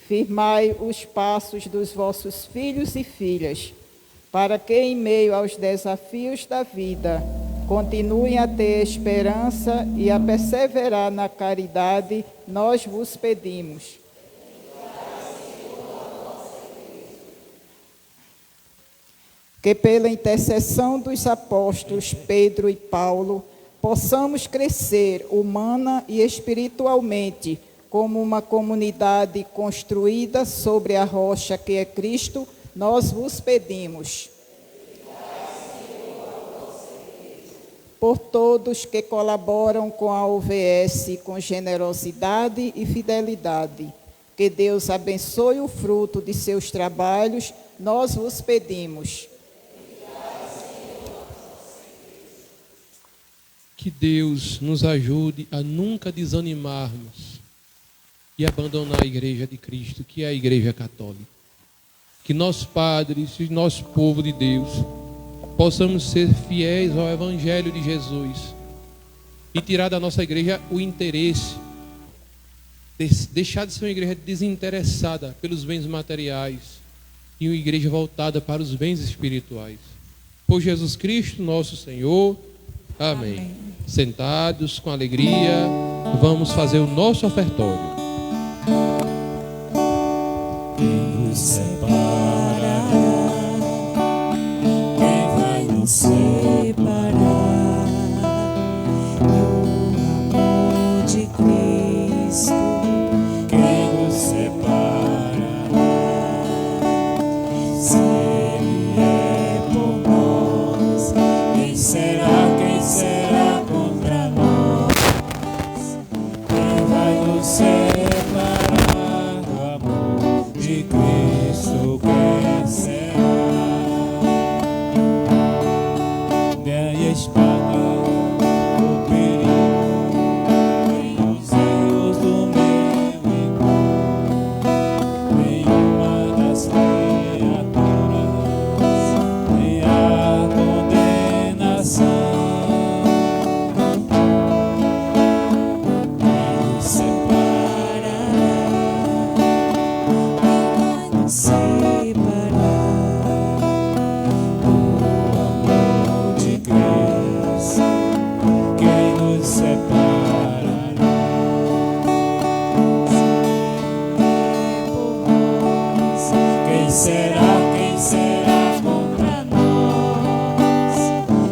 Firmai os passos dos vossos filhos e filhas, para que, em meio aos desafios da vida, continuem a ter esperança e a perseverar na caridade, nós vos pedimos. Que pela intercessão dos apóstolos Pedro e Paulo, possamos crescer humana e espiritualmente como uma comunidade construída sobre a rocha que é Cristo, nós vos pedimos. Por todos que colaboram com a UVS com generosidade e fidelidade, que Deus abençoe o fruto de seus trabalhos, nós vos pedimos. Que Deus nos ajude a nunca desanimarmos e abandonar a igreja de Cristo, que é a igreja católica. Que nós padres e nosso povo de Deus possamos ser fiéis ao Evangelho de Jesus e tirar da nossa igreja o interesse, deixar de ser uma igreja desinteressada pelos bens materiais e uma igreja voltada para os bens espirituais. Por Jesus Cristo, nosso Senhor. Amém. Amém. Sentados com alegria, vamos fazer o nosso ofertório. Quem nos separará? Quem vai nos separar do amor de Cristo? Quem nos separará separar do amor de Cristo, quem será? Minha espada, o perigo em os erros do meu irmão, nenhuma das criaturas, nem a condenação. Quem será contra nós?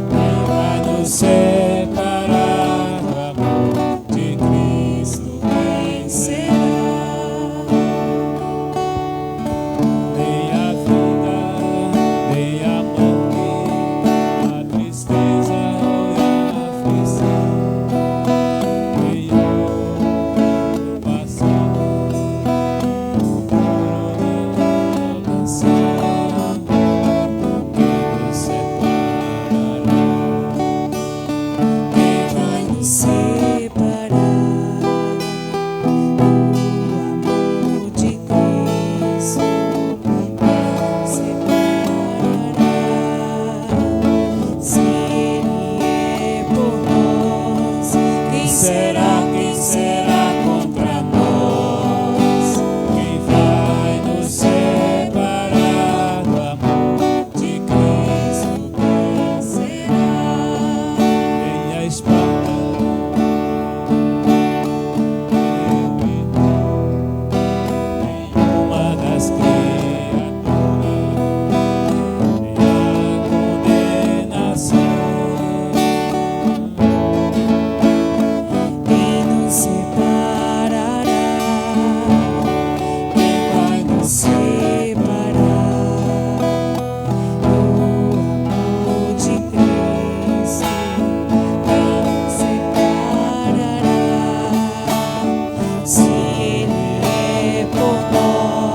Quem vai nos separar do amor de Cristo? Quem será? Nem a vida, nem a morte, a tristeza ou a aflição, nem o passado. Quem será contra nós? Quem vai nos separar do amor de Cristo? Quem será? Nem a espada, nenhuma das criaturas, nem a condenação.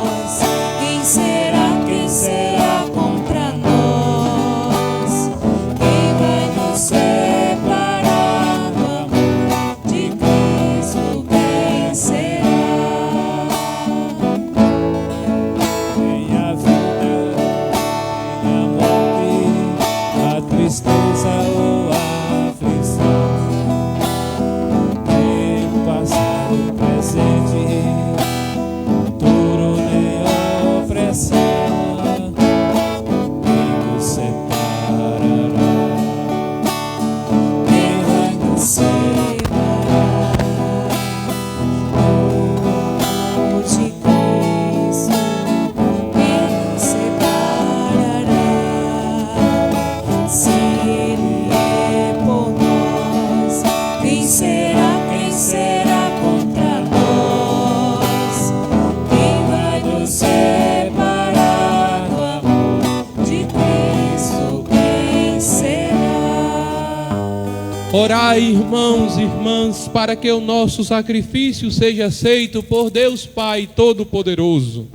Quem será contra nós? Quem vai nos separar do amor de Cristo? Quem será? Nem a vida, nem a morte, a tristeza ou a aflição, nem o passado, o presente, futuro, nem a opressão. Quem nos separará? Quem vai nos separar do amor de Cristo? Quem nos separará? Se Ele é por nós, quem será contra nós? Quem vai nos separar do amor de Cristo? Quem será? Orai, irmãos e irmãs, para que o nosso sacrifício seja aceito por Deus Pai Todo-Poderoso.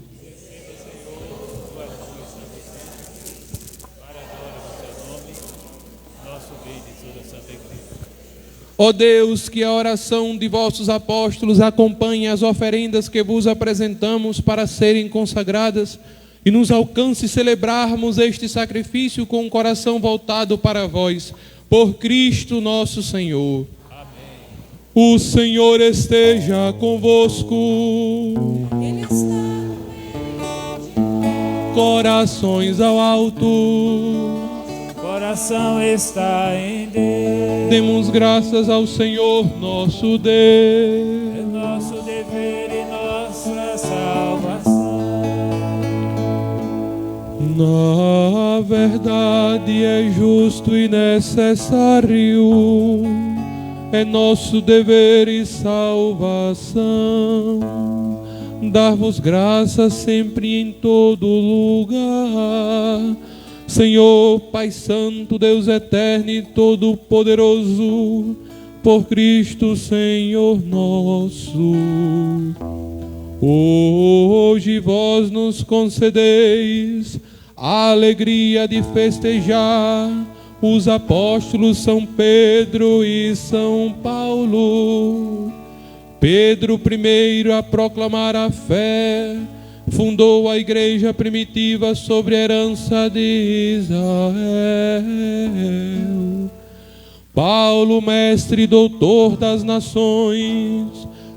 Ó Deus, que a oração de vossos apóstolos acompanhe as oferendas que vos apresentamos para serem consagradas e nos alcance celebrarmos este sacrifício com o coração voltado para vós, por Cristo nosso Senhor. Amém. O Senhor esteja convosco. Ele está Corações ao alto. Coração está em Deus. Demos graças ao Senhor nosso Deus. É nosso dever e nossa salvação. Na verdade é justo e necessário, é nosso dever e salvação, dar-vos graças sempre em todo lugar, Senhor, Pai Santo, Deus eterno e todo-poderoso, por Cristo Senhor nosso. Hoje vós nos concedeis a alegria de festejar os apóstolos São Pedro e São Paulo. Pedro primeiro a proclamar a fé, fundou a igreja primitiva sobre a herança de Israel. Paulo, mestre e doutor das nações,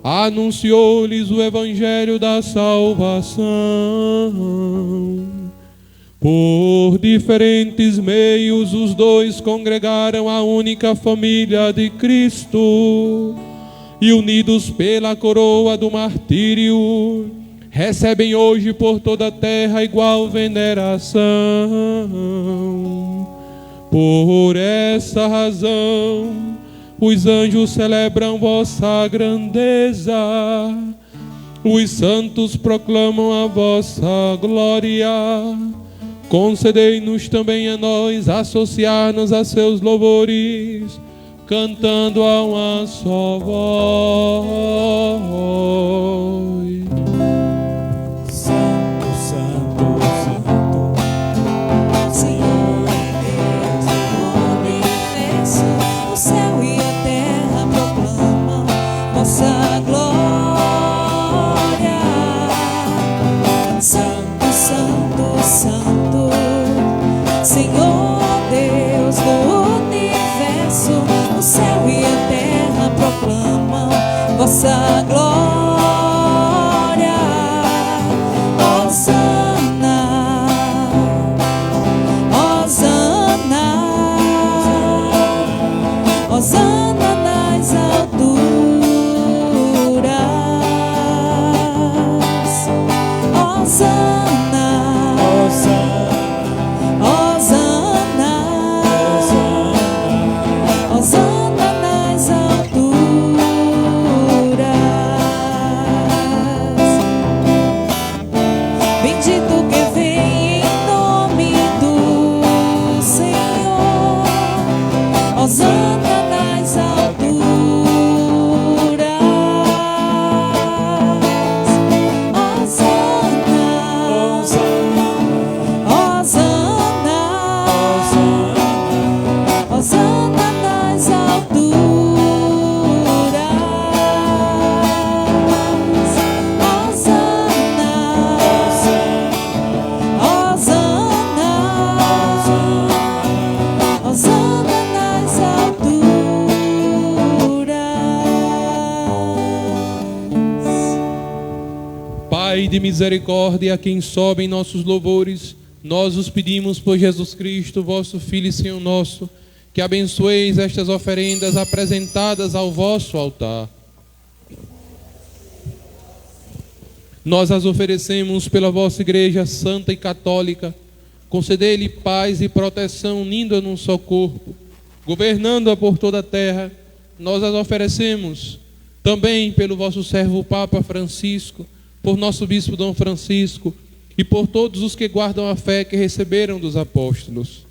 anunciou-lhes o evangelho da salvação. Por diferentes meios, os dois congregaram a única família de Cristo e, unidos pela coroa do martírio, recebem hoje por toda a terra igual veneração. Por essa razão, os anjos celebram vossa grandeza, os santos proclamam a vossa glória. Concedei-nos também a nós associar-nos a seus louvores, cantando a uma só voz. Santo, Santo, Santo, Senhor Deus do universo, o céu e a terra proclamam vossa glória. Santo, Santo, Santo, Senhor Deus do universo, o céu e a terra proclamam vossa glória. Hosana, Hosana, Hosana nas alturas. Hosana, Hosana, Hosana nas alturas. Bendito que vem em nome do Senhor. Hosana nas alturas. Hosana, Hosana, Hosana nas alturas. Hosana, Hosana, Hosana nas alturas. Pai de misericórdia, a quem sobem nossos louvores, nós os pedimos por Jesus Cristo, vosso Filho e Senhor nosso, que abençoeis estas oferendas apresentadas ao vosso altar. Nós as oferecemos pela vossa Igreja Santa e Católica. Concedei-lhe paz e proteção, unindo-a num só corpo, governando-a por toda a terra. Nós as oferecemos também pelo vosso servo Papa Francisco, por nosso Bispo Dom Francisco e por todos os que guardam a fé que receberam dos apóstolos.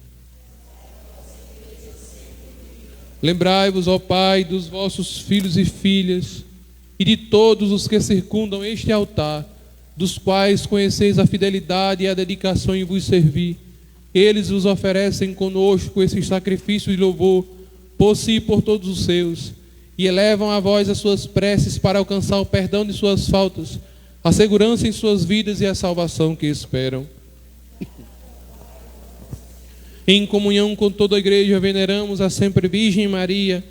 Lembrai-vos, ó Pai, dos vossos filhos e filhas e de todos os que circundam este altar, dos quais conheceis a fidelidade e a dedicação em vos servir. Eles vos oferecem conosco esse sacrifício de louvor por si e por todos os seus, e elevam a vós as suas preces para alcançar o perdão de suas faltas, a segurança em suas vidas e a salvação que esperam. Em comunhão com toda a Igreja, veneramos a sempre Virgem Maria,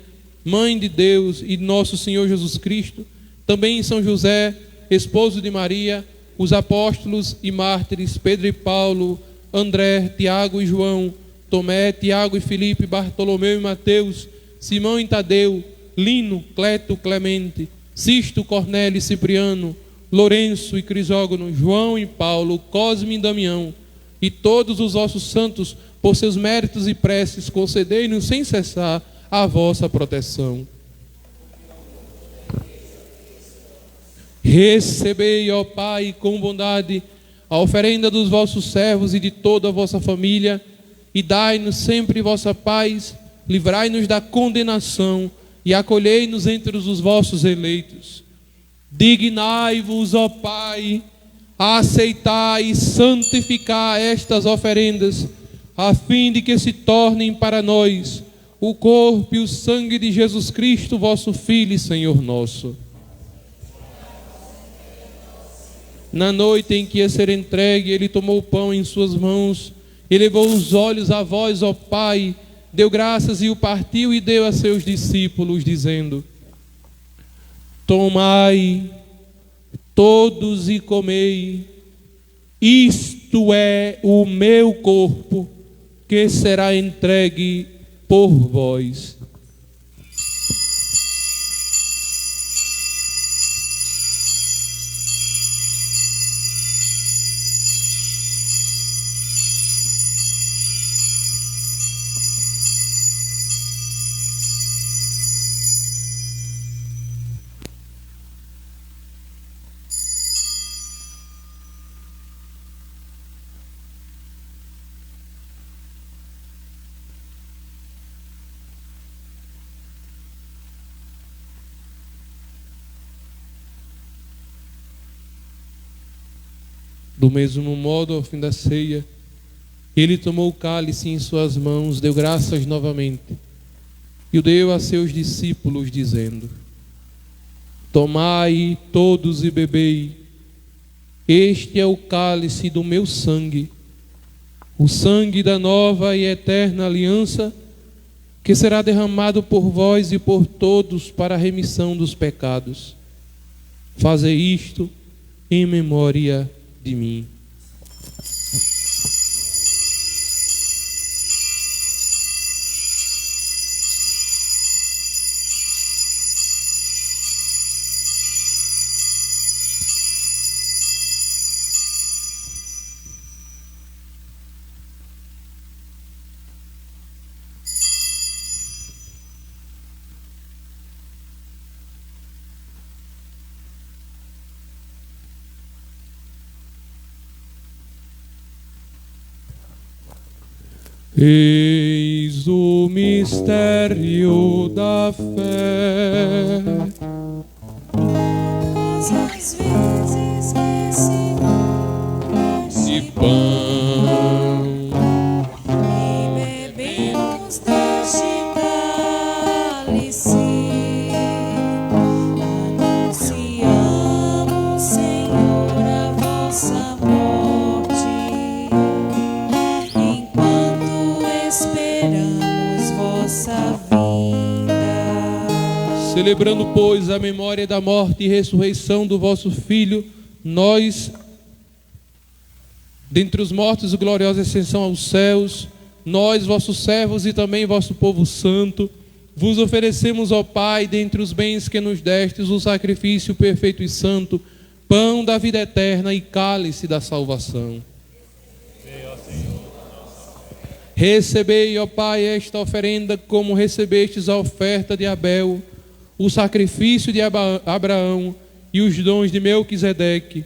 Mãe de Deus e nosso Senhor Jesus Cristo, também São José, esposo de Maria, os apóstolos e mártires Pedro e Paulo, André, Tiago e João, Tomé, Tiago e Filipe, Bartolomeu e Mateus, Simão e Tadeu, Lino, Cleto, Clemente, Sisto, Cornélio e Cipriano, Lourenço e Crisógono, João e Paulo, Cosme e Damião, e todos os vossos santos, por seus méritos e preces, concedei-nos sem cessar a vossa proteção. Recebei, ó Pai, com bondade, a oferenda dos vossos servos e de toda a vossa família, e dai-nos sempre vossa paz, livrai-nos da condenação e acolhei-nos entre os vossos eleitos. Dignai-vos, ó Pai, a aceitar e santificar estas oferendas, a fim de que se tornem para nós o corpo e o sangue de Jesus Cristo, vosso Filho e Senhor nosso. Na noite em que ia ser entregue, ele tomou o pão em suas mãos, e levou os olhos a vós, ó Pai, deu graças e o partiu e deu a seus discípulos, dizendo: tomai todos e comei, isto é o meu corpo, que será entregue por vós. Do mesmo modo, ao fim da ceia, ele tomou o cálice em suas mãos, deu graças novamente e o deu a seus discípulos, dizendo: tomai todos e bebei, este é o cálice do meu sangue, o sangue da nova e eterna aliança, que será derramado por vós e por todos para a remissão dos pecados. Fazei isto em memória de mim. Eis o mistério da fé. Todas as vezes que se De pão e bebemos deste cálice, anunciamos, Senhor, a vossa morte, enquanto esperamos vossa vinda. Celebrando, pois, a memória da morte e ressurreição do vosso Filho, nós, dentre os mortos, gloriosa ascensão aos céus, nós, vossos servos e também vosso povo santo, vos oferecemos, ó Pai, dentre os bens que nos destes, o sacrifício perfeito e santo, pão da vida eterna e cálice da salvação. Recebei, ó Pai, esta oferenda como recebestes a oferta de Abel, o sacrifício de Abraão e os dons de Melquisedeque.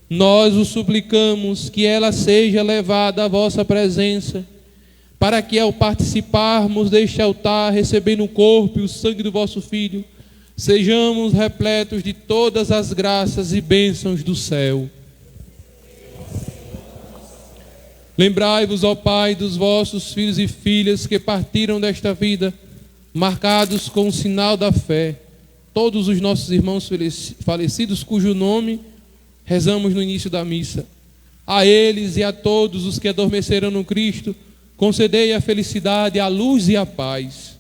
Nós o suplicamos que ela seja levada à vossa presença, para que ao participarmos deste altar, recebendo o corpo e o sangue do vosso Filho, sejamos repletos de todas as graças e bênçãos do céu. Lembrai-vos, ó Pai, dos vossos filhos e filhas que partiram desta vida, marcados com o sinal da fé, todos os nossos irmãos falecidos, cujo nome rezamos no início da missa. A eles e a todos os que adormeceram no Cristo, concedei a felicidade, a luz e a paz.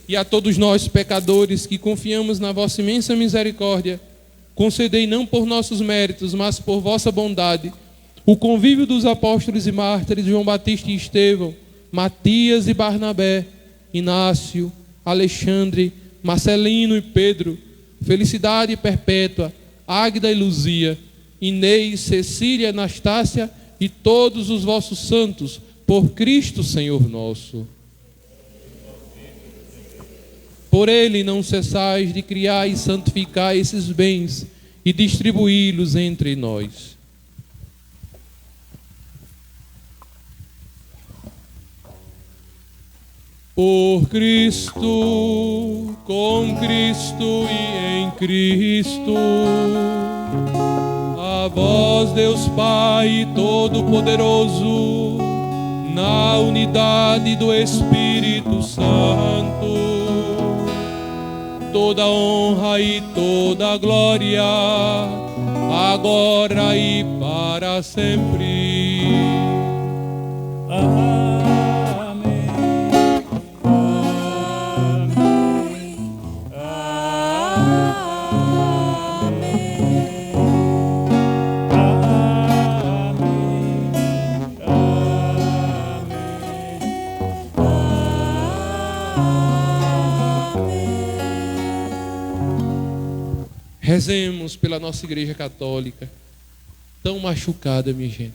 E a todos nós, pecadores, que confiamos na vossa imensa misericórdia, concedei não por nossos méritos, mas por vossa bondade, o convívio dos apóstolos e mártires João Batista e Estevão, Matias e Barnabé, Inácio, Alexandre, Marcelino e Pedro, felicidade perpétua, Águida e Luzia, Inês, Cecília, Anastácia e todos os vossos santos, por Cristo Senhor nosso. Por ele não cessais de criar e santificar esses bens e distribuí-los entre nós. Por Cristo, com Cristo e em Cristo, a vós, Deus Pai Todo-Poderoso, na unidade do Espírito Santo, toda honra e toda glória, agora e para sempre. Amém. Rezemos pela nossa Igreja Católica, tão machucada, minha gente.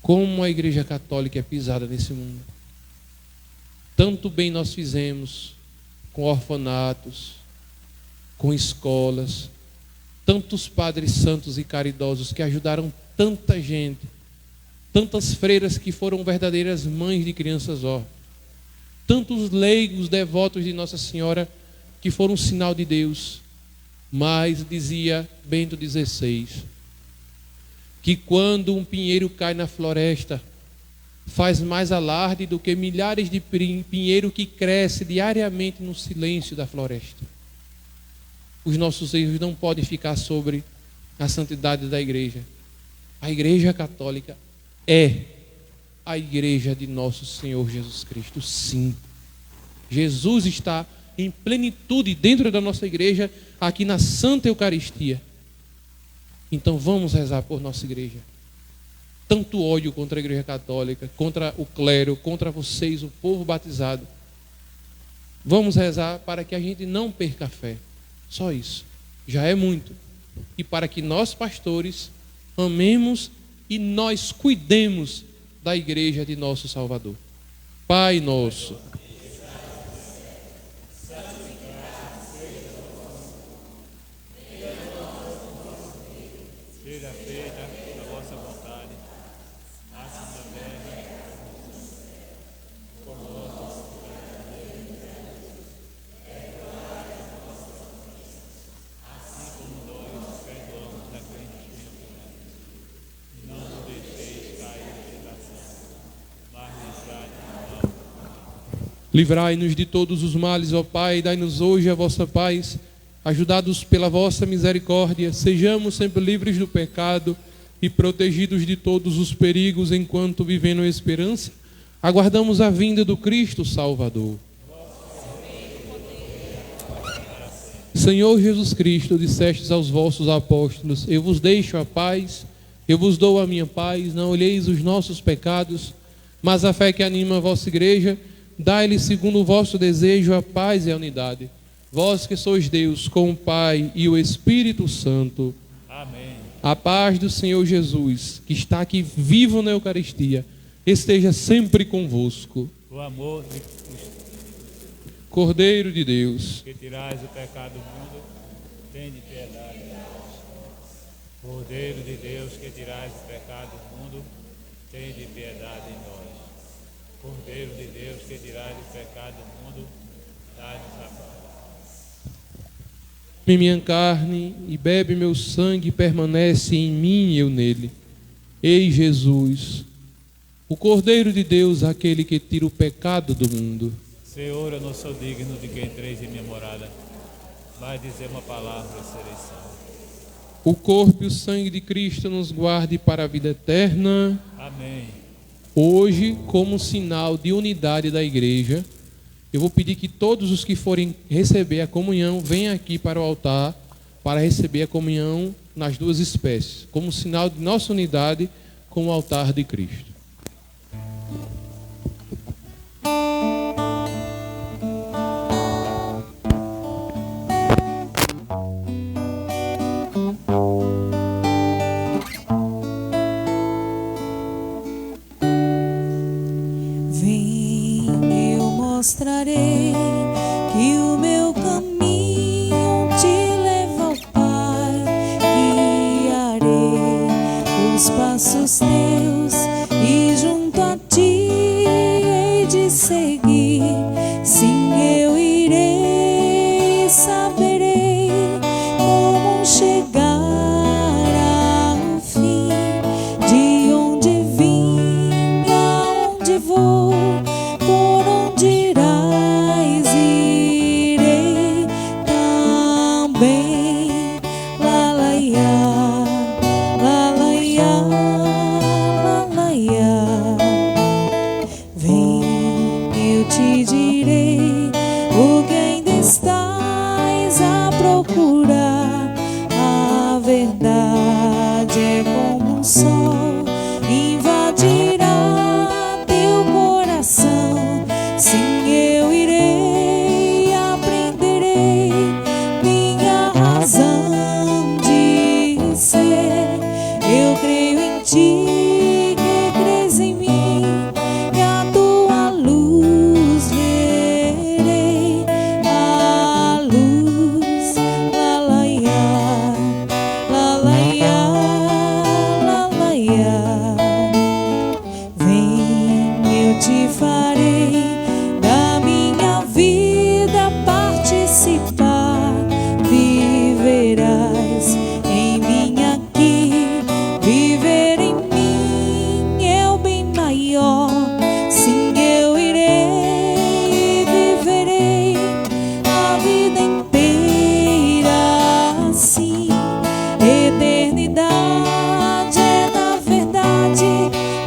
Como a Igreja Católica é pisada nesse mundo. Tanto bem nós fizemos com orfanatos, com escolas, tantos padres santos e caridosos que ajudaram tanta gente, tantas freiras que foram verdadeiras mães de crianças órfãs, tantos leigos devotos de Nossa Senhora que foram um sinal de Deus. Mas dizia Bento XVI que quando um pinheiro cai na floresta, faz mais alarde do que milhares de pinheiro que cresce diariamente no silêncio da floresta. Os nossos erros não podem ficar sobre a santidade da igreja. A Igreja Católica é a igreja de nosso Senhor Jesus Cristo, sim. Jesus está em plenitude dentro da nossa igreja, aqui na Santa Eucaristia. Então vamos rezar por nossa igreja. Tanto ódio contra a Igreja Católica, contra o clero, contra vocês, o povo batizado. Vamos rezar para que a gente não perca a fé. Só isso. Já é muito. E para que nós, pastores, amemos e nós cuidemos da igreja de nosso Salvador. Pai nosso, seja feita a vossa vontade, assim na terra como no céu. Assim como nós perdoamos a quem nos tem ofendido. Não nos deixeis cair em tentação, mas livrai-nos do mal. livrai-nos de todos os males, ó Pai, dai-nos hoje a vossa paz. Ajudados pela vossa misericórdia, sejamos sempre livres do pecado e protegidos de todos os perigos, enquanto, vivendo a esperança, aguardamos a vinda do Cristo Salvador. Senhor Jesus Cristo, dissestes aos vossos apóstolos: eu vos deixo a paz, eu vos dou a minha paz, não olheis os nossos pecados, mas a fé que anima a vossa igreja, dai-lhe segundo o vosso desejo a paz e a unidade. Vós que sois Deus, com o Pai e o Espírito Santo. Amém. A paz do Senhor Jesus, que está aqui vivo na Eucaristia, esteja sempre convosco. O amor de Cordeiro de Deus, que tirais o pecado do mundo, tende piedade de nós. Cordeiro de Deus, que tirais o pecado do mundo, tende piedade de nós. Cordeiro de Deus, que tirais o pecado do mundo, dai-nos a paz. come minha carne e bebe meu sangue, permanece em mim e eu nele. Ei Jesus, o Cordeiro de Deus, aquele que tira o pecado do mundo. Senhor, eu não sou digno de que entreis em minha morada, mas dizer uma palavra e serei salvo. O corpo e o sangue de Cristo nos guarde para a vida eterna. Amém. Hoje, como sinal de unidade da igreja, eu vou pedir que todos os que forem receber a comunhão venham aqui para o altar para receber a comunhão nas duas espécies, como sinal de nossa unidade com o altar de Cristo. Vem, eu mostrarei que o meu caminho te leva ao Pai. Guiarei os passos teus e junto a ti hei de seguir. bem. Lá, lá, ia, lá, lá, ia, lá, lá, ia. Vem, eu te direi o que ainda estás a procurar. A verdade é como um sol, invadirá teu coração. Sim, eu irei, aprenderei minha razão de ser. Eu creio em ti, que crês em mim, e a tua luz verei. A luz, lá, lá, ia, lá, lá, ia, lá, lá, ia. Vem, eu te farei da minha vida participar. Viverás em mim aqui, viver em mim é o bem maior. Sim, eu irei e viverei a vida inteira assim. Eternidade é na verdade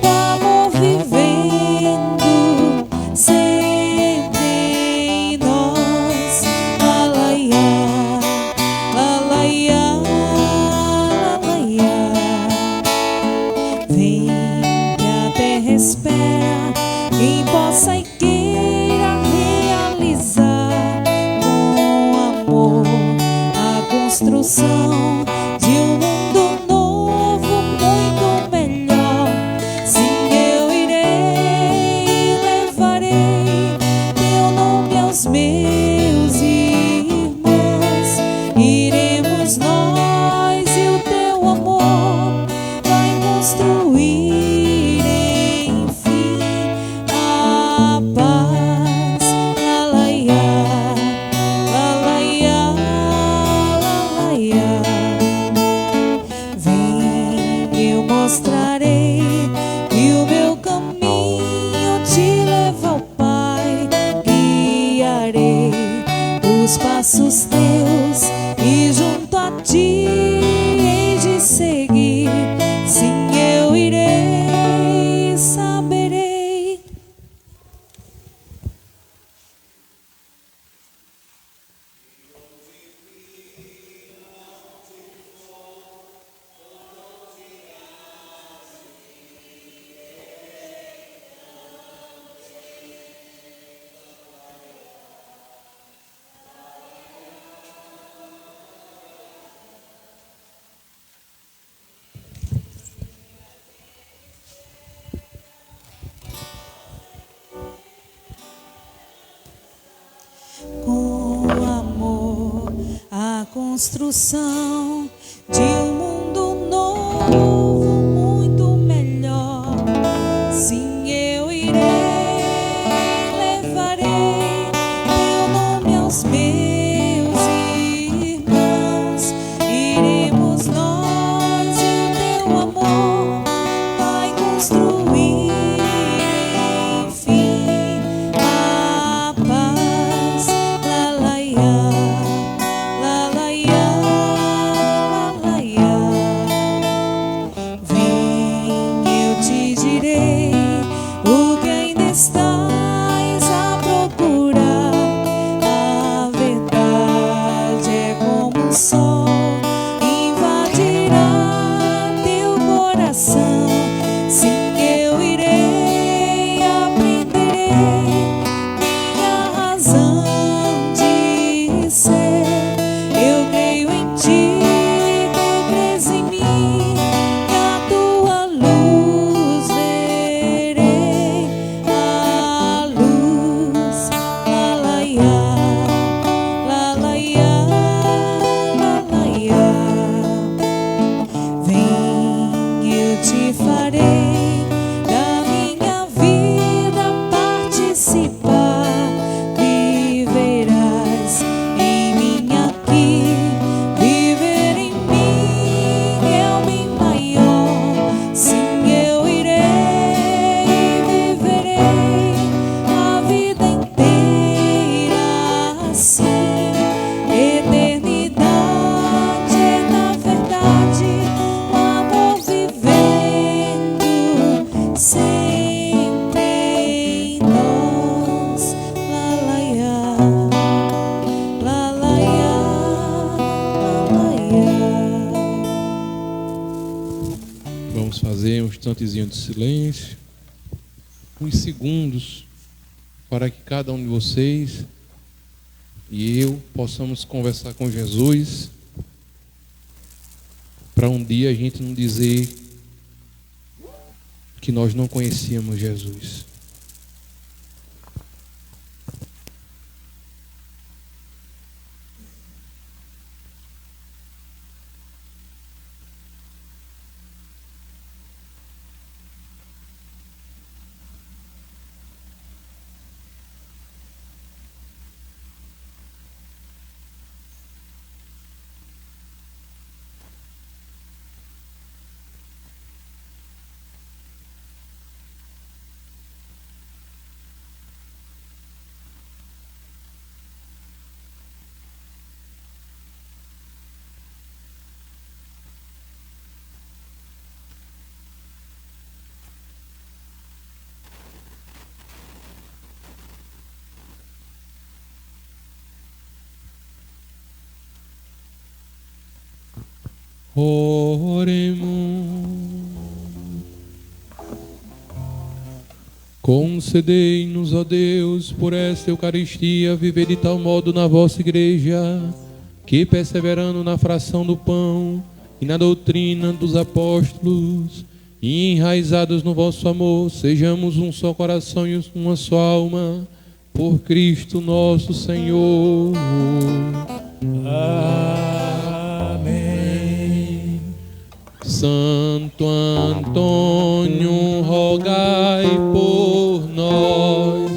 o amor vivendo sempre em nós. Lá, lá, ia, lá, lá, ia, lá, lá, ia. Vem, que a terra espera quem possa e queira realizar com amor a construção de um mundo novo, muito melhor. Sim, eu irei e levarei teu nome aos meus irmãos. Iremos nós e o teu amor vai construir enfim a paz. Lá, lá, ia, lá, lá, ia, lá, lá, ia. Vem, eu mostrarei que o meu caminho te leva ao Pai. Guiarei os passos teus e junto a ti hei de seguir. Sim, eu irei e saberei. Com amor a construção de um mundo novo, muito melhor. Sim, eu irei, levarei teu nome aos meus irmãos. Iremos nós e o teu amor vai construir enfim a paz. Lá, lá, ia, lá, lá, ia, lá, lá, ia. um instantezinho de silêncio, uns segundos, para que cada um de vocês e eu possamos conversar com Jesus, para um dia a gente não dizer que nós não conhecíamos Jesus. Oremos. Concedei-nos, ó Deus, por esta Eucaristia, viver de tal modo na vossa igreja, que, perseverando na fração do pão e na doutrina dos apóstolos, e enraizados no vosso amor, sejamos um só coração e uma só alma, por Cristo nosso Senhor. Amém. Santo Antônio, rogai por nós,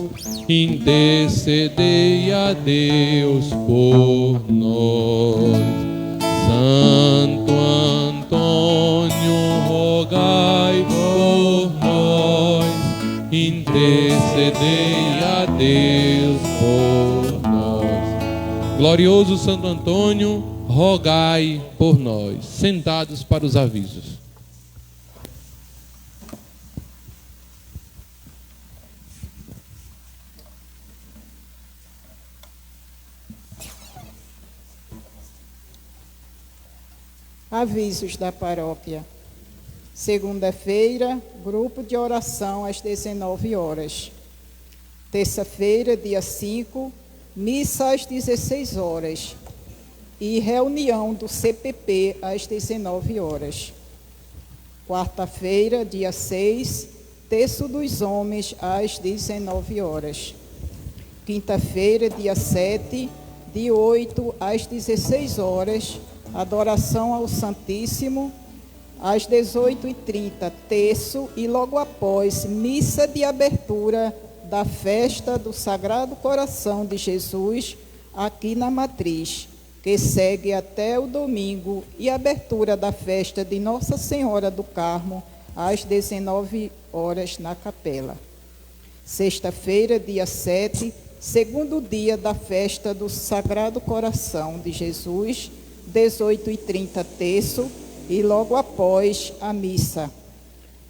intercedei a Deus por nós. Santo Antônio, rogai por nós, intercedei a Deus por nós. Glorioso Santo Antônio, rogai por nós. Sentados para os avisos. Avisos da paróquia. Segunda-feira, grupo de oração às 19 horas. Terça-feira, dia 5, missa às 16 horas. E reunião do CPP às 19 horas. Quarta-feira, dia 6, terço dos homens às 19 horas. Quinta-feira, dia 7, de 8 às 16 horas, adoração ao Santíssimo, às 18h30, terço, e logo após, missa de abertura da festa do Sagrado Coração de Jesus, aqui na Matriz, que segue até o domingo, e abertura da festa de Nossa Senhora do Carmo, às 19 horas na capela. Sexta-feira, dia 7, segundo dia da festa do Sagrado Coração de Jesus, 18h30, terço, e logo após a missa.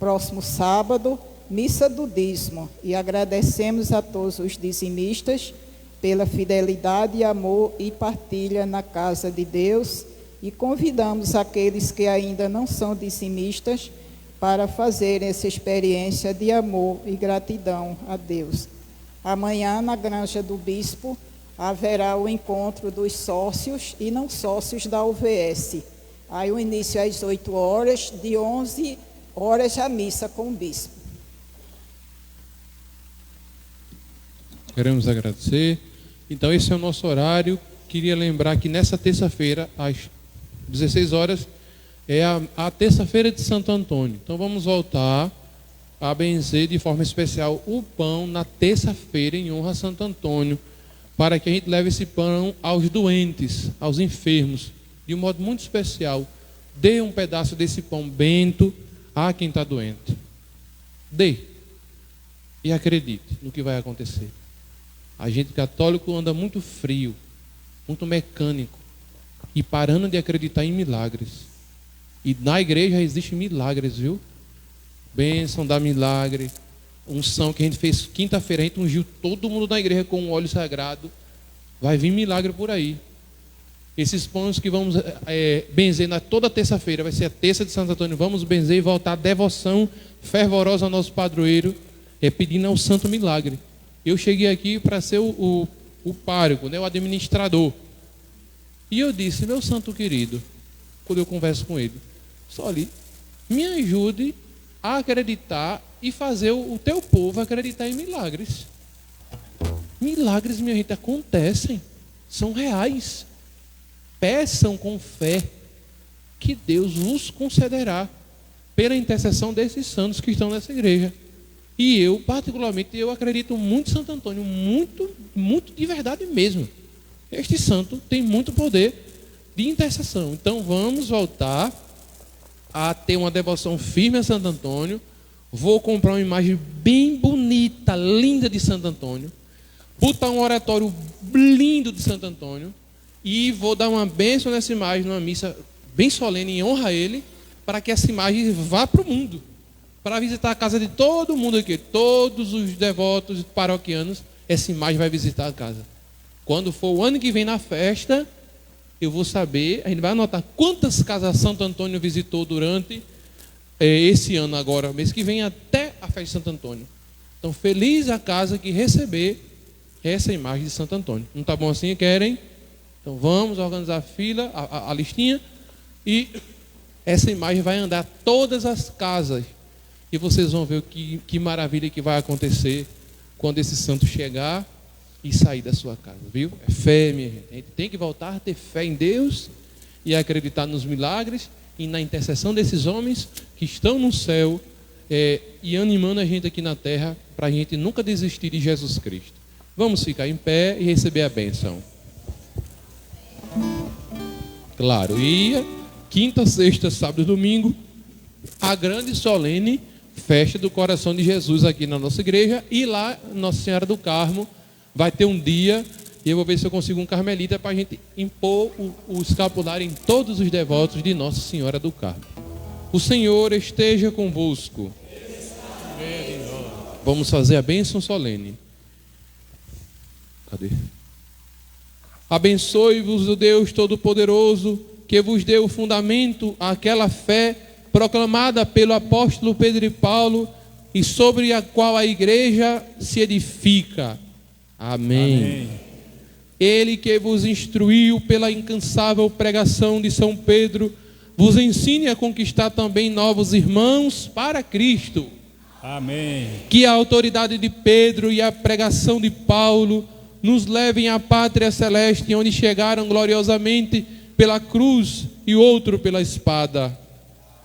Próximo sábado, missa do dízimo, e agradecemos a todos os dizimistas pela fidelidade, amor e partilha na casa de Deus, e convidamos aqueles que ainda não são dizimistas para fazerem essa experiência de amor e gratidão a Deus. Amanhã, na Granja do Bispo, haverá o encontro dos sócios e não sócios da UVS. Aí o início às 8 horas, de 11 horas a missa com o bispo. Queremos agradecer. Então esse é o nosso horário. Queria lembrar que nessa terça-feira, às 16 horas, é a terça-feira de Santo Antônio. Então vamos voltar a benzer de forma especial o pão na terça-feira em honra a Santo Antônio, para que a gente leve esse pão aos doentes, aos enfermos, de um modo muito especial. Dê um pedaço desse pão bento a quem está doente. Dê. E acredite no que vai acontecer. A gente católico anda muito frio, muito mecânico, e parando de acreditar em milagres. E na igreja existem milagres, viu? Bênção da milagre, unção que a gente fez quinta-feira, a gente ungiu todo mundo na igreja com um óleo sagrado. Vai vir milagre por aí. Esses pães que vamos benzer toda terça-feira, vai ser a terça de Santo Antônio, vamos benzer e voltar a devoção fervorosa ao nosso padroeiro, pedindo ao Santo Milagre. Eu cheguei aqui para ser o pároco, né, o administrador. E eu disse, meu santo querido, quando eu converso com ele, só ali, me ajude a acreditar e fazer o teu povo acreditar em milagres. Milagres, minha gente, acontecem, são reais. Peçam com fé que Deus vos concederá pela intercessão desses santos que estão nessa igreja. E eu, particularmente, eu acredito muito em Santo Antônio, muito, muito de verdade mesmo. Este santo tem muito poder de intercessão. Então vamos voltar a ter uma devoção firme a Santo Antônio. Vou comprar uma imagem bem bonita, linda de Santo Antônio. Botar um oratório lindo de Santo Antônio. E vou dar uma bênção nessa imagem, numa missa bem solene em honra a ele, para que essa imagem vá para o mundo, para visitar a casa de todo mundo aqui, todos os devotos paroquianos, essa imagem vai visitar a casa. Quando for o ano que vem na festa, eu vou saber, a gente vai anotar quantas casas Santo Antônio visitou durante esse ano agora, mês que vem até a festa de Santo Antônio. Então, feliz a casa que receber essa imagem de Santo Antônio. Não está bom assim? Querem? Então vamos organizar a fila, a listinha, e essa imagem vai andar todas as casas. E vocês vão ver que maravilha que vai acontecer quando esse santo chegar e sair da sua casa, viu? É fé, minha gente. A gente tem que voltar a ter fé em Deus e acreditar nos milagres e na intercessão desses homens que estão no céu e animando a gente aqui na terra para a gente nunca desistir de Jesus Cristo. Vamos ficar em pé e receber a bênção. Claro, e quinta, sexta, sábado e domingo, a grande solene festa do coração de Jesus aqui na nossa igreja, e lá Nossa Senhora do Carmo vai ter um dia, e eu vou ver se eu consigo um carmelita para a gente impor o escapulário em todos os devotos de Nossa Senhora do Carmo. O Senhor esteja convosco. Vamos fazer a bênção solene. Cadê? Abençoe-vos o Deus Todo-Poderoso, que vos deu o fundamento àquela fé proclamada pelo apóstolo Pedro e Paulo, e sobre a qual a igreja se edifica. Amém. Amém. Ele que vos instruiu pela incansável pregação de São Pedro, vos ensine a conquistar também novos irmãos para Cristo. Amém. Que a autoridade de Pedro e a pregação de Paulo nos levem à pátria celeste, onde chegaram gloriosamente pela cruz e outro pela espada.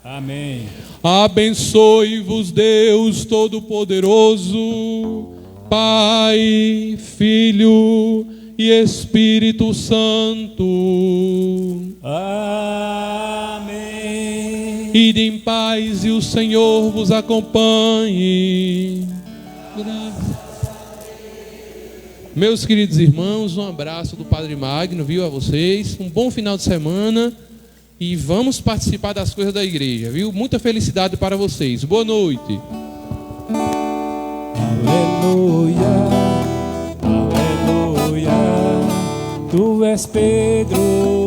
Amém. Abençoe-vos Deus Todo-Poderoso, Pai, Filho e Espírito Santo. Amém. Ide em paz e o Senhor vos acompanhe. Meus queridos irmãos, um abraço do Padre Magno, viu, a vocês. Um bom final de semana e vamos participar das coisas da igreja, viu? Muita felicidade para vocês. Boa noite. Aleluia, aleluia. Tu és Pedro